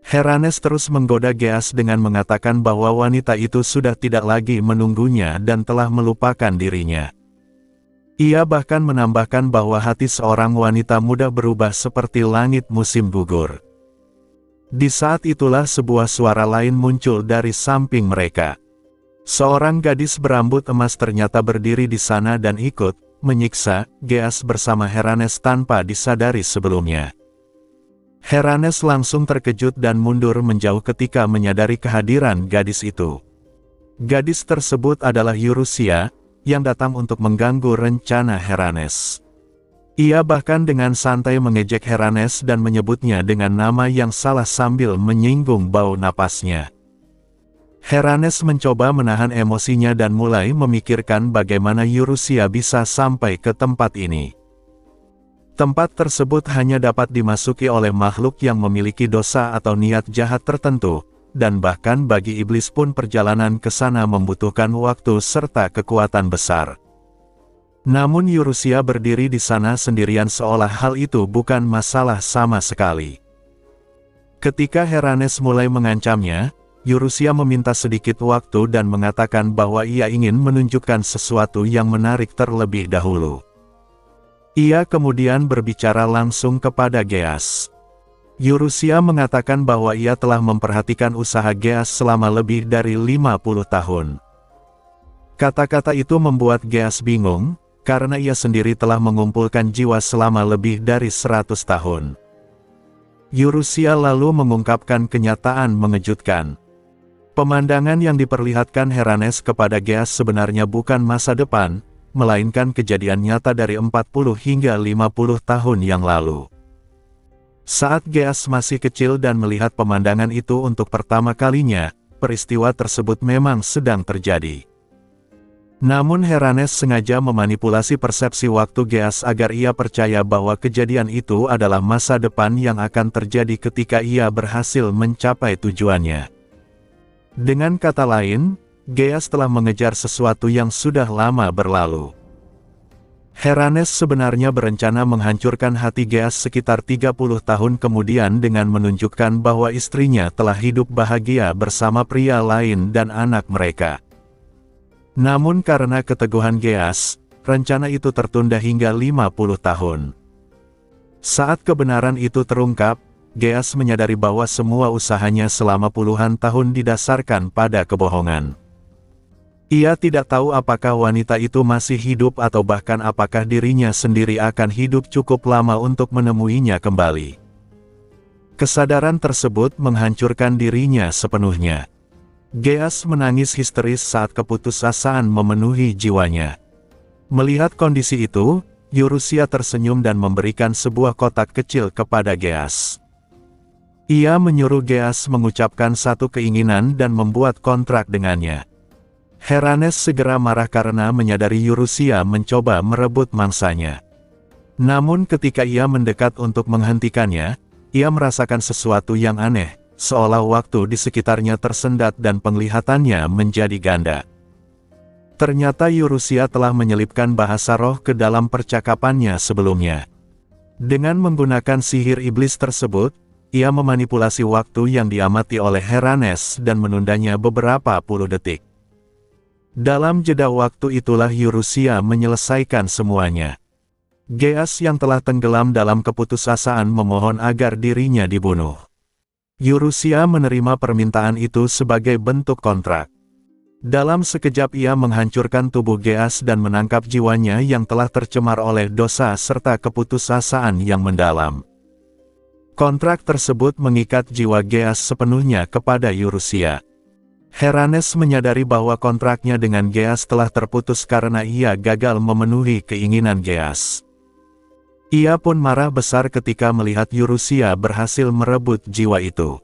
Speaker 2: Heranes terus menggoda Geas dengan mengatakan bahwa wanita itu sudah tidak lagi menunggunya dan telah melupakan dirinya. Ia bahkan menambahkan bahwa hati seorang wanita muda berubah seperti langit musim gugur. Di saat itulah sebuah suara lain muncul dari samping mereka. Seorang gadis berambut emas ternyata berdiri di sana dan ikut menyiksa Geas bersama Heranes tanpa disadari sebelumnya. Heranes langsung terkejut dan mundur menjauh ketika menyadari kehadiran gadis itu. Gadis tersebut adalah Eurusia, yang datang untuk mengganggu rencana Heranes. Ia bahkan dengan santai mengejek Heranes dan menyebutnya dengan nama yang salah sambil menyinggung bau napasnya. Heranes mencoba menahan emosinya dan mulai memikirkan bagaimana Eurusia bisa sampai ke tempat ini. Tempat tersebut hanya dapat dimasuki oleh makhluk yang memiliki dosa atau niat jahat tertentu, dan bahkan bagi iblis pun perjalanan ke sana membutuhkan waktu serta kekuatan besar. Namun Eurusia berdiri di sana sendirian seolah hal itu bukan masalah sama sekali. Ketika Heranes mulai mengancamnya, Eurusia meminta sedikit waktu dan mengatakan bahwa ia ingin menunjukkan sesuatu yang menarik terlebih dahulu. Ia kemudian berbicara langsung kepada Geas. Yurusia mengatakan bahwa ia telah memperhatikan usaha Geas selama lebih dari 50 tahun. Kata-kata itu membuat Geas bingung, karena ia sendiri telah mengumpulkan jiwa selama lebih dari 100 tahun. Yurusia lalu mengungkapkan kenyataan mengejutkan. Pemandangan yang diperlihatkan Heranes kepada Geas sebenarnya bukan masa depan, melainkan kejadian nyata dari 40 hingga 50 tahun yang lalu. Saat Geas masih kecil dan melihat pemandangan itu untuk pertama kalinya, peristiwa tersebut memang sedang terjadi. Namun Heranes sengaja memanipulasi persepsi waktu Geas agar ia percaya bahwa kejadian itu adalah masa depan yang akan terjadi ketika ia berhasil mencapai tujuannya. Dengan kata lain, Geas telah mengejar sesuatu yang sudah lama berlalu. Heranes sebenarnya berencana menghancurkan hati Geas sekitar 30 tahun kemudian dengan menunjukkan bahwa istrinya telah hidup bahagia bersama pria lain dan anak mereka. Namun karena keteguhan Geas, rencana itu tertunda hingga 50 tahun. Saat kebenaran itu terungkap, Geas menyadari bahwa semua usahanya selama puluhan tahun didasarkan pada kebohongan. Ia tidak tahu apakah wanita itu masih hidup atau bahkan apakah dirinya sendiri akan hidup cukup lama untuk menemuinya kembali. Kesadaran tersebut menghancurkan dirinya sepenuhnya. Geas menangis histeris saat keputusasaan memenuhi jiwanya. Melihat kondisi itu, Yurusia tersenyum dan memberikan sebuah kotak kecil kepada Geas. Ia menyuruh Geas mengucapkan satu keinginan dan membuat kontrak dengannya. Heranes segera marah karena menyadari Yurusia mencoba merebut mangsanya. Namun ketika ia mendekat untuk menghentikannya, ia merasakan sesuatu yang aneh, seolah waktu di sekitarnya tersendat dan penglihatannya menjadi ganda. Ternyata Yurusia telah menyelipkan bahasa roh ke dalam percakapannya sebelumnya. Dengan menggunakan sihir iblis tersebut, ia memanipulasi waktu yang diamati oleh Heranes dan menundanya beberapa puluh detik. Dalam jeda waktu itulah Yurusia menyelesaikan semuanya. Geas yang telah tenggelam dalam keputusasaan memohon agar dirinya dibunuh. Yurusia menerima permintaan itu sebagai bentuk kontrak. Dalam sekejap ia menghancurkan tubuh Geas dan menangkap jiwanya yang telah tercemar oleh dosa serta keputusasaan yang mendalam. Kontrak tersebut mengikat jiwa Geas sepenuhnya kepada Yurusia. Heranes menyadari bahwa kontraknya dengan Geas telah terputus karena ia gagal memenuhi keinginan Geas. Ia pun marah besar ketika melihat Yurusia berhasil merebut jiwa itu.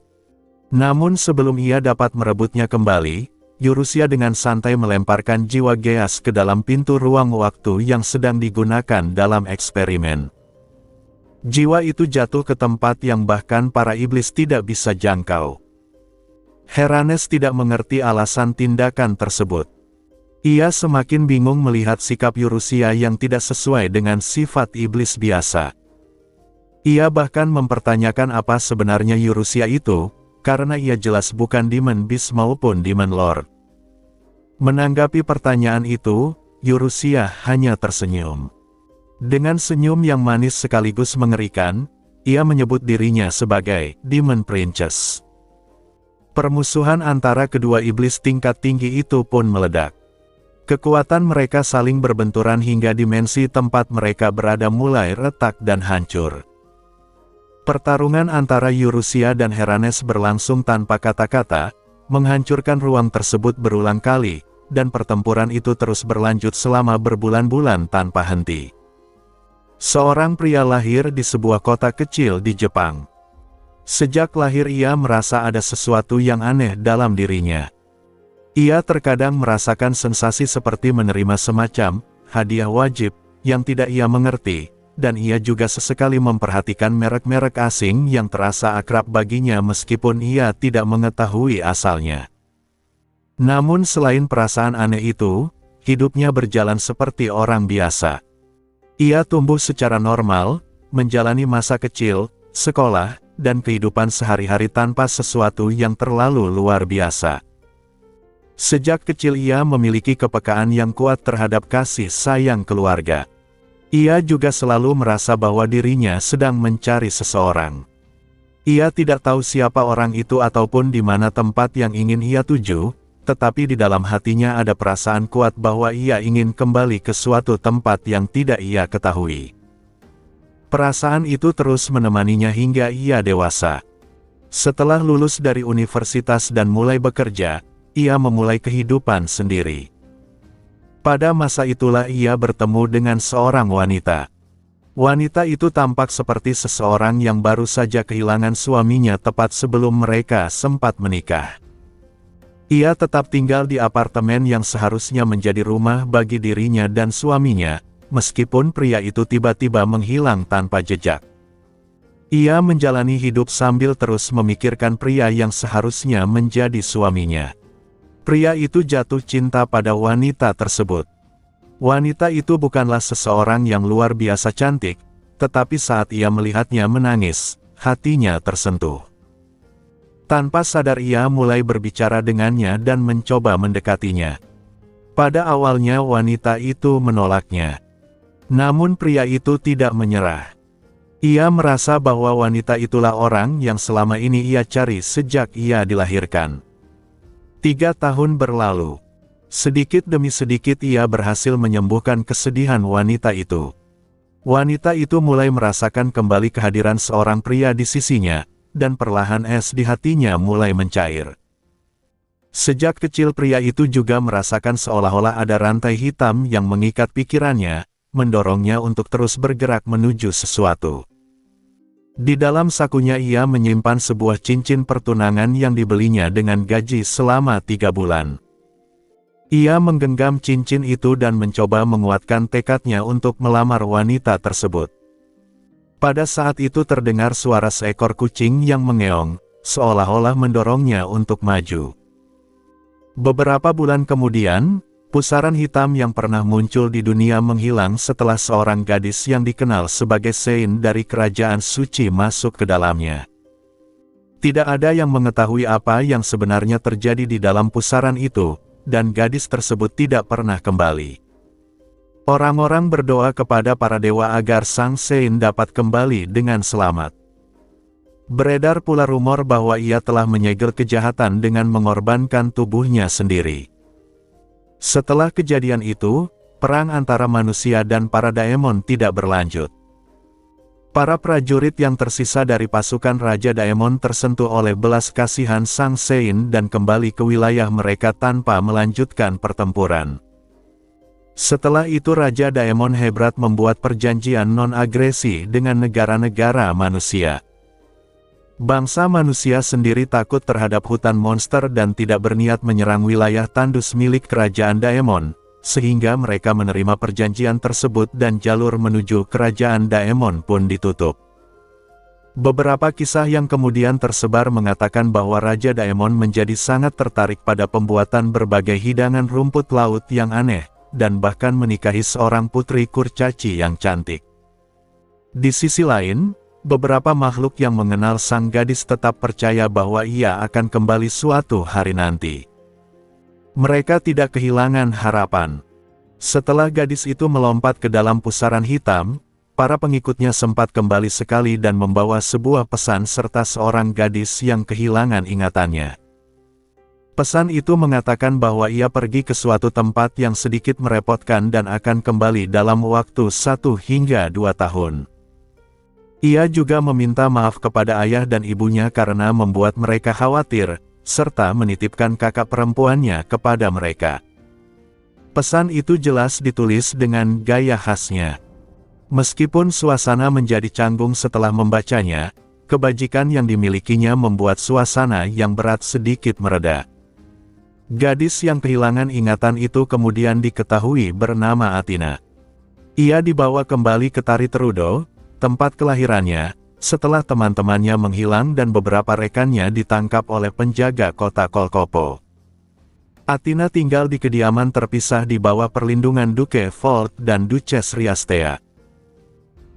Speaker 2: Namun sebelum ia dapat merebutnya kembali, Yurusia dengan santai melemparkan jiwa Geas ke dalam pintu ruang waktu yang sedang digunakan dalam eksperimen. Jiwa itu jatuh ke tempat yang bahkan para iblis tidak bisa jangkau. Heranes tidak mengerti alasan tindakan tersebut. Ia semakin bingung melihat sikap Yurusia yang tidak sesuai dengan sifat iblis biasa. Ia bahkan mempertanyakan apa sebenarnya Yurusia itu, karena ia jelas bukan Demon Beast maupun Demon Lord. Menanggapi pertanyaan itu, Yurusia hanya tersenyum. Dengan senyum yang manis sekaligus mengerikan, ia menyebut dirinya sebagai Demon Princess. Permusuhan antara kedua iblis tingkat tinggi itu pun meledak. Kekuatan mereka saling berbenturan hingga dimensi tempat mereka berada mulai retak dan hancur. Pertarungan antara Yurusia dan Heranes berlangsung tanpa kata-kata, menghancurkan ruang tersebut berulang kali, dan pertempuran itu terus berlanjut selama berbulan-bulan tanpa henti. Seorang pria lahir di sebuah kota kecil di Jepang. Sejak lahir ia merasa ada sesuatu yang aneh dalam dirinya. Ia terkadang merasakan sensasi seperti menerima semacam hadiah wajib yang tidak ia mengerti, dan ia juga sesekali memperhatikan merek-merek asing yang terasa akrab baginya meskipun ia tidak mengetahui asalnya. Namun selain perasaan aneh itu, hidupnya berjalan seperti orang biasa. Ia tumbuh secara normal, menjalani masa kecil, sekolah, dan kehidupan sehari-hari tanpa sesuatu yang terlalu luar biasa. Sejak kecil ia memiliki kepekaan yang kuat terhadap kasih sayang keluarga. Ia juga selalu merasa bahwa dirinya sedang mencari seseorang. Ia tidak tahu siapa orang itu ataupun di mana tempat yang ingin ia tuju, tetapi di dalam hatinya ada perasaan kuat bahwa ia ingin kembali ke suatu tempat yang tidak ia ketahui. Perasaan itu terus menemaninya hingga ia dewasa. Setelah lulus dari universitas dan mulai bekerja, ia memulai kehidupan sendiri. Pada masa itulah ia bertemu dengan seorang wanita. Wanita itu tampak seperti seseorang yang baru saja kehilangan suaminya tepat sebelum mereka sempat menikah. Ia tetap tinggal di apartemen yang seharusnya menjadi rumah bagi dirinya dan suaminya, meskipun pria itu tiba-tiba menghilang tanpa jejak. Ia menjalani hidup sambil terus memikirkan pria yang seharusnya menjadi suaminya. Pria itu jatuh cinta pada wanita tersebut. Wanita itu bukanlah seseorang yang luar biasa cantik, tetapi saat ia melihatnya menangis, hatinya tersentuh. Tanpa sadar ia mulai berbicara dengannya dan mencoba mendekatinya. Pada awalnya wanita itu menolaknya. Namun pria itu tidak menyerah. Ia merasa bahwa wanita itulah orang yang selama ini ia cari sejak ia dilahirkan. 3 tahun berlalu. Sedikit demi sedikit ia berhasil menyembuhkan kesedihan wanita itu. Wanita itu mulai merasakan kembali kehadiran seorang pria di sisinya, dan perlahan es di hatinya mulai mencair. Sejak kecil pria itu juga merasakan seolah-olah ada rantai hitam yang mengikat pikirannya, mendorongnya untuk terus bergerak menuju sesuatu. Di dalam sakunya ia menyimpan sebuah cincin pertunangan yang dibelinya dengan gaji selama 3 bulan. Ia menggenggam cincin itu dan mencoba menguatkan tekadnya untuk melamar wanita tersebut. Pada saat itu terdengar suara seekor kucing yang mengeong, seolah-olah mendorongnya untuk maju. Beberapa bulan kemudian, pusaran hitam yang pernah muncul di dunia menghilang setelah seorang gadis yang dikenal sebagai Sein dari kerajaan suci masuk ke dalamnya. Tidak ada yang mengetahui apa yang sebenarnya terjadi di dalam pusaran itu, dan gadis tersebut tidak pernah kembali. Orang-orang berdoa kepada para dewa agar Sang Sein dapat kembali dengan selamat. Beredar pula rumor bahwa ia telah menyegel kejahatan dengan mengorbankan tubuhnya sendiri. Setelah kejadian itu, perang antara manusia dan para daemon tidak berlanjut. Para prajurit yang tersisa dari pasukan Raja Daemon tersentuh oleh belas kasihan Sang Sein dan kembali ke wilayah mereka tanpa melanjutkan pertempuran. Setelah itu Raja Daemon Hebrat membuat perjanjian non-agresi dengan negara-negara manusia. Bangsa manusia sendiri takut terhadap hutan monster dan tidak berniat menyerang wilayah tandus milik Kerajaan Daemon, sehingga mereka menerima perjanjian tersebut dan jalur menuju Kerajaan Daemon pun ditutup. Beberapa kisah yang kemudian tersebar mengatakan bahwa Raja Daemon menjadi sangat tertarik pada pembuatan berbagai hidangan rumput laut yang aneh, dan bahkan menikahi seorang putri kurcaci yang cantik. Di sisi lain, beberapa makhluk yang mengenal sang gadis tetap percaya bahwa ia akan kembali suatu hari nanti. Mereka tidak kehilangan harapan. Setelah gadis itu melompat ke dalam pusaran hitam, para pengikutnya sempat kembali sekali dan membawa sebuah pesan serta seorang gadis yang kehilangan ingatannya. Pesan itu mengatakan bahwa ia pergi ke suatu tempat yang sedikit merepotkan dan akan kembali dalam waktu 1 hingga 2 tahun. Ia juga meminta maaf kepada ayah dan ibunya karena membuat mereka khawatir, serta menitipkan kakak perempuannya kepada mereka. Pesan itu jelas ditulis dengan gaya khasnya. Meskipun suasana menjadi canggung setelah membacanya, kebajikan yang dimilikinya membuat suasana yang berat sedikit mereda. Gadis yang kehilangan ingatan itu kemudian diketahui bernama Athena. Ia dibawa kembali ke Tari Terudo, tempat kelahirannya, setelah teman-temannya menghilang dan beberapa rekannya ditangkap oleh penjaga kota Kolkopo. Athena tinggal di kediaman terpisah di bawah perlindungan Duke Volt dan Duchess Riastea.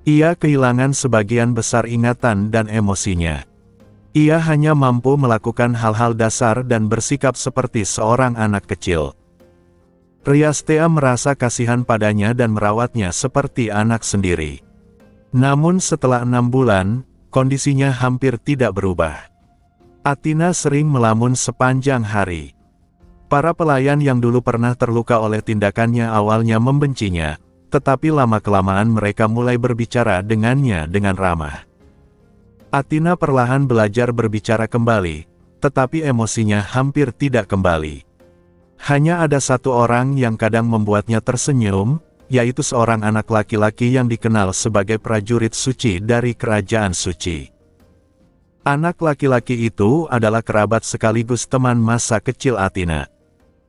Speaker 2: Ia kehilangan sebagian besar ingatan dan emosinya. Ia hanya mampu melakukan hal-hal dasar dan bersikap seperti seorang anak kecil. Riastea merasa kasihan padanya dan merawatnya seperti anak sendiri. Namun setelah 6 bulan, kondisinya hampir tidak berubah. Athena sering melamun sepanjang hari. Para pelayan yang dulu pernah terluka oleh tindakannya awalnya membencinya, tetapi lama-kelamaan mereka mulai berbicara dengannya dengan ramah. Athena perlahan belajar berbicara kembali, tetapi emosinya hampir tidak kembali. Hanya ada satu orang yang kadang membuatnya tersenyum, yaitu seorang anak laki-laki yang dikenal sebagai prajurit suci dari kerajaan suci. Anak laki-laki itu adalah kerabat sekaligus teman masa kecil Athena.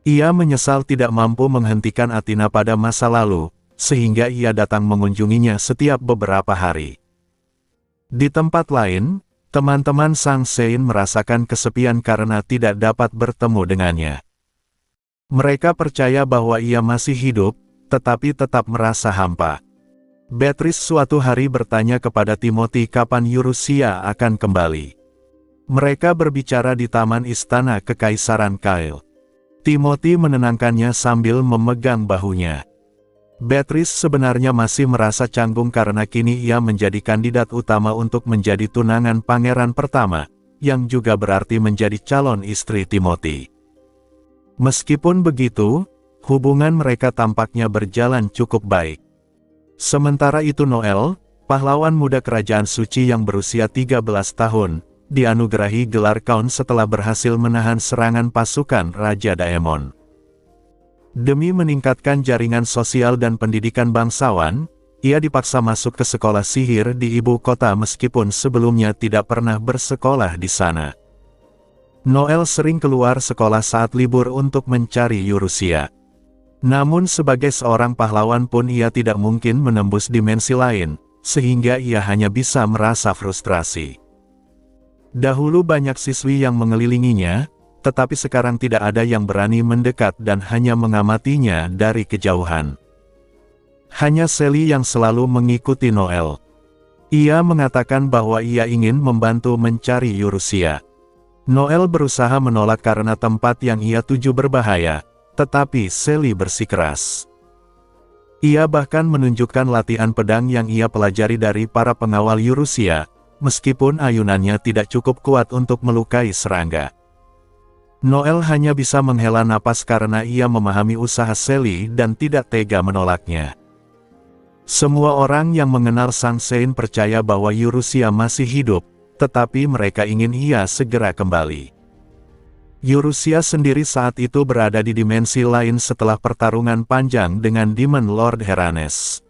Speaker 2: Ia menyesal tidak mampu menghentikan Athena pada masa lalu, sehingga ia datang mengunjunginya setiap beberapa hari. Di tempat lain, teman-teman Sang Sein merasakan kesepian karena tidak dapat bertemu dengannya. Mereka percaya bahwa ia masih hidup, tetapi tetap merasa hampa. Beatrice suatu hari bertanya kepada Timothy kapan Eurusia akan kembali. Mereka berbicara di taman istana Kekaisaran Kyle. Timothy menenangkannya sambil memegang bahunya. Beatrice sebenarnya masih merasa canggung karena kini ia menjadi kandidat utama untuk menjadi tunangan pangeran pertama, yang juga berarti menjadi calon istri Timothy. Meskipun begitu, hubungan mereka tampaknya berjalan cukup baik. Sementara itu Noel, pahlawan muda kerajaan suci yang berusia 13 tahun, dianugerahi gelar Count setelah berhasil menahan serangan pasukan Raja Daemon. Demi meningkatkan jaringan sosial dan pendidikan bangsawan, ia dipaksa masuk ke sekolah sihir di ibu kota meskipun sebelumnya tidak pernah bersekolah di sana. Noel sering keluar sekolah saat libur untuk mencari Eurusia. Namun sebagai seorang pahlawan pun ia tidak mungkin menembus dimensi lain, sehingga ia hanya bisa merasa frustrasi. Dahulu banyak siswi yang mengelilinginya, tetapi sekarang tidak ada yang berani mendekat dan hanya mengamatinya dari kejauhan. Hanya Sally yang selalu mengikuti Noel. Ia mengatakan bahwa ia ingin membantu mencari Eurusia. Noel berusaha menolak karena tempat yang ia tuju berbahaya, tetapi Sally bersikeras. Ia bahkan menunjukkan latihan pedang yang ia pelajari dari para pengawal Eurusia, meskipun ayunannya tidak cukup kuat untuk melukai serangga. Noel hanya bisa menghela napas karena ia memahami usaha Sally dan tidak tega menolaknya. Semua orang yang mengenal Sang Sein percaya bahwa Eurusia masih hidup, tetapi mereka ingin ia segera kembali. Eurusia sendiri saat itu berada di dimensi lain setelah pertarungan panjang dengan Demon Lord Heranes.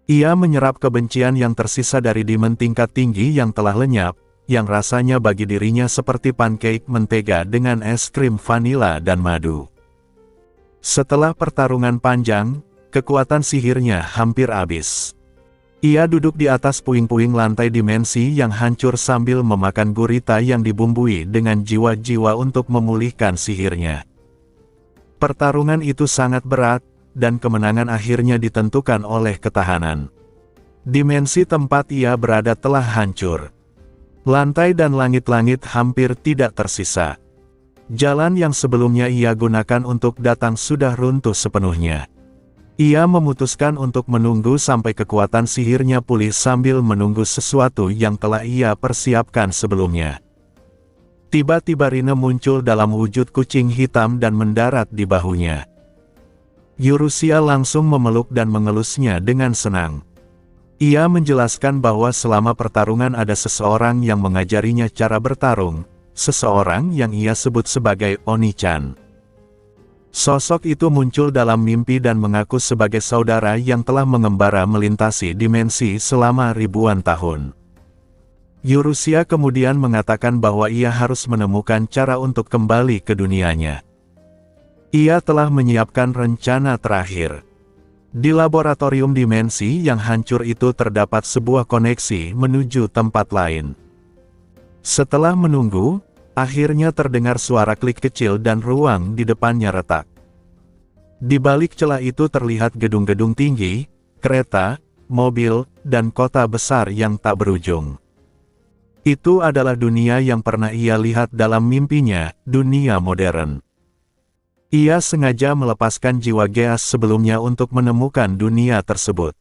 Speaker 2: Ia menyerap kebencian yang tersisa dari demon tingkat tinggi yang telah lenyap, yang rasanya bagi dirinya seperti pancake mentega dengan es krim vanila dan madu. Setelah pertarungan panjang, kekuatan sihirnya hampir habis. Ia duduk di atas puing-puing lantai dimensi yang hancur sambil memakan gurita yang dibumbui dengan jiwa-jiwa untuk memulihkan sihirnya. Pertarungan itu sangat berat, dan kemenangan akhirnya ditentukan oleh ketahanan. Dimensi tempat ia berada telah hancur. Lantai dan langit-langit hampir tidak tersisa. Jalan yang sebelumnya ia gunakan untuk datang sudah runtuh sepenuhnya. Ia memutuskan untuk menunggu sampai kekuatan sihirnya pulih sambil menunggu sesuatu yang telah ia persiapkan sebelumnya. Tiba-tiba Rina muncul dalam wujud kucing hitam dan mendarat di bahunya. Eurusia langsung memeluk dan mengelusnya dengan senang. Ia menjelaskan bahwa selama pertarungan ada seseorang yang mengajarinya cara bertarung, seseorang yang ia sebut sebagai Oni-chan. Sosok itu muncul dalam mimpi dan mengaku sebagai saudara yang telah mengembara melintasi dimensi selama ribuan tahun. Eurusia kemudian mengatakan bahwa ia harus menemukan cara untuk kembali ke dunianya. Ia telah menyiapkan rencana terakhir. Di laboratorium dimensi yang hancur itu terdapat sebuah koneksi menuju tempat lain. Setelah menunggu, akhirnya terdengar suara klik kecil dan ruang di depannya retak. Di balik celah itu terlihat gedung-gedung tinggi, kereta, mobil, dan kota besar yang tak berujung. Itu adalah dunia yang pernah ia lihat dalam mimpinya, dunia modern. Ia sengaja melepaskan jiwa Geas sebelumnya untuk menemukan dunia tersebut.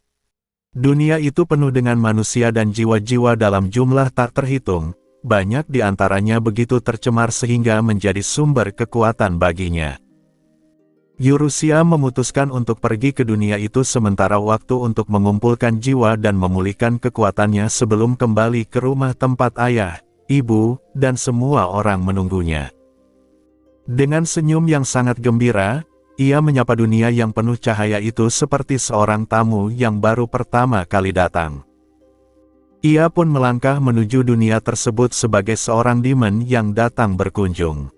Speaker 2: Dunia itu penuh dengan manusia dan jiwa-jiwa dalam jumlah tak terhitung, banyak di antaranya begitu tercemar sehingga menjadi sumber kekuatan baginya. Eurusia memutuskan untuk pergi ke dunia itu sementara waktu untuk mengumpulkan jiwa dan memulihkan kekuatannya sebelum kembali ke rumah tempat ayah, ibu, dan semua orang menunggunya. Dengan senyum yang sangat gembira, ia menyapa dunia yang penuh cahaya itu seperti seorang tamu yang baru pertama kali datang. Ia pun melangkah menuju dunia tersebut sebagai seorang demon yang datang berkunjung.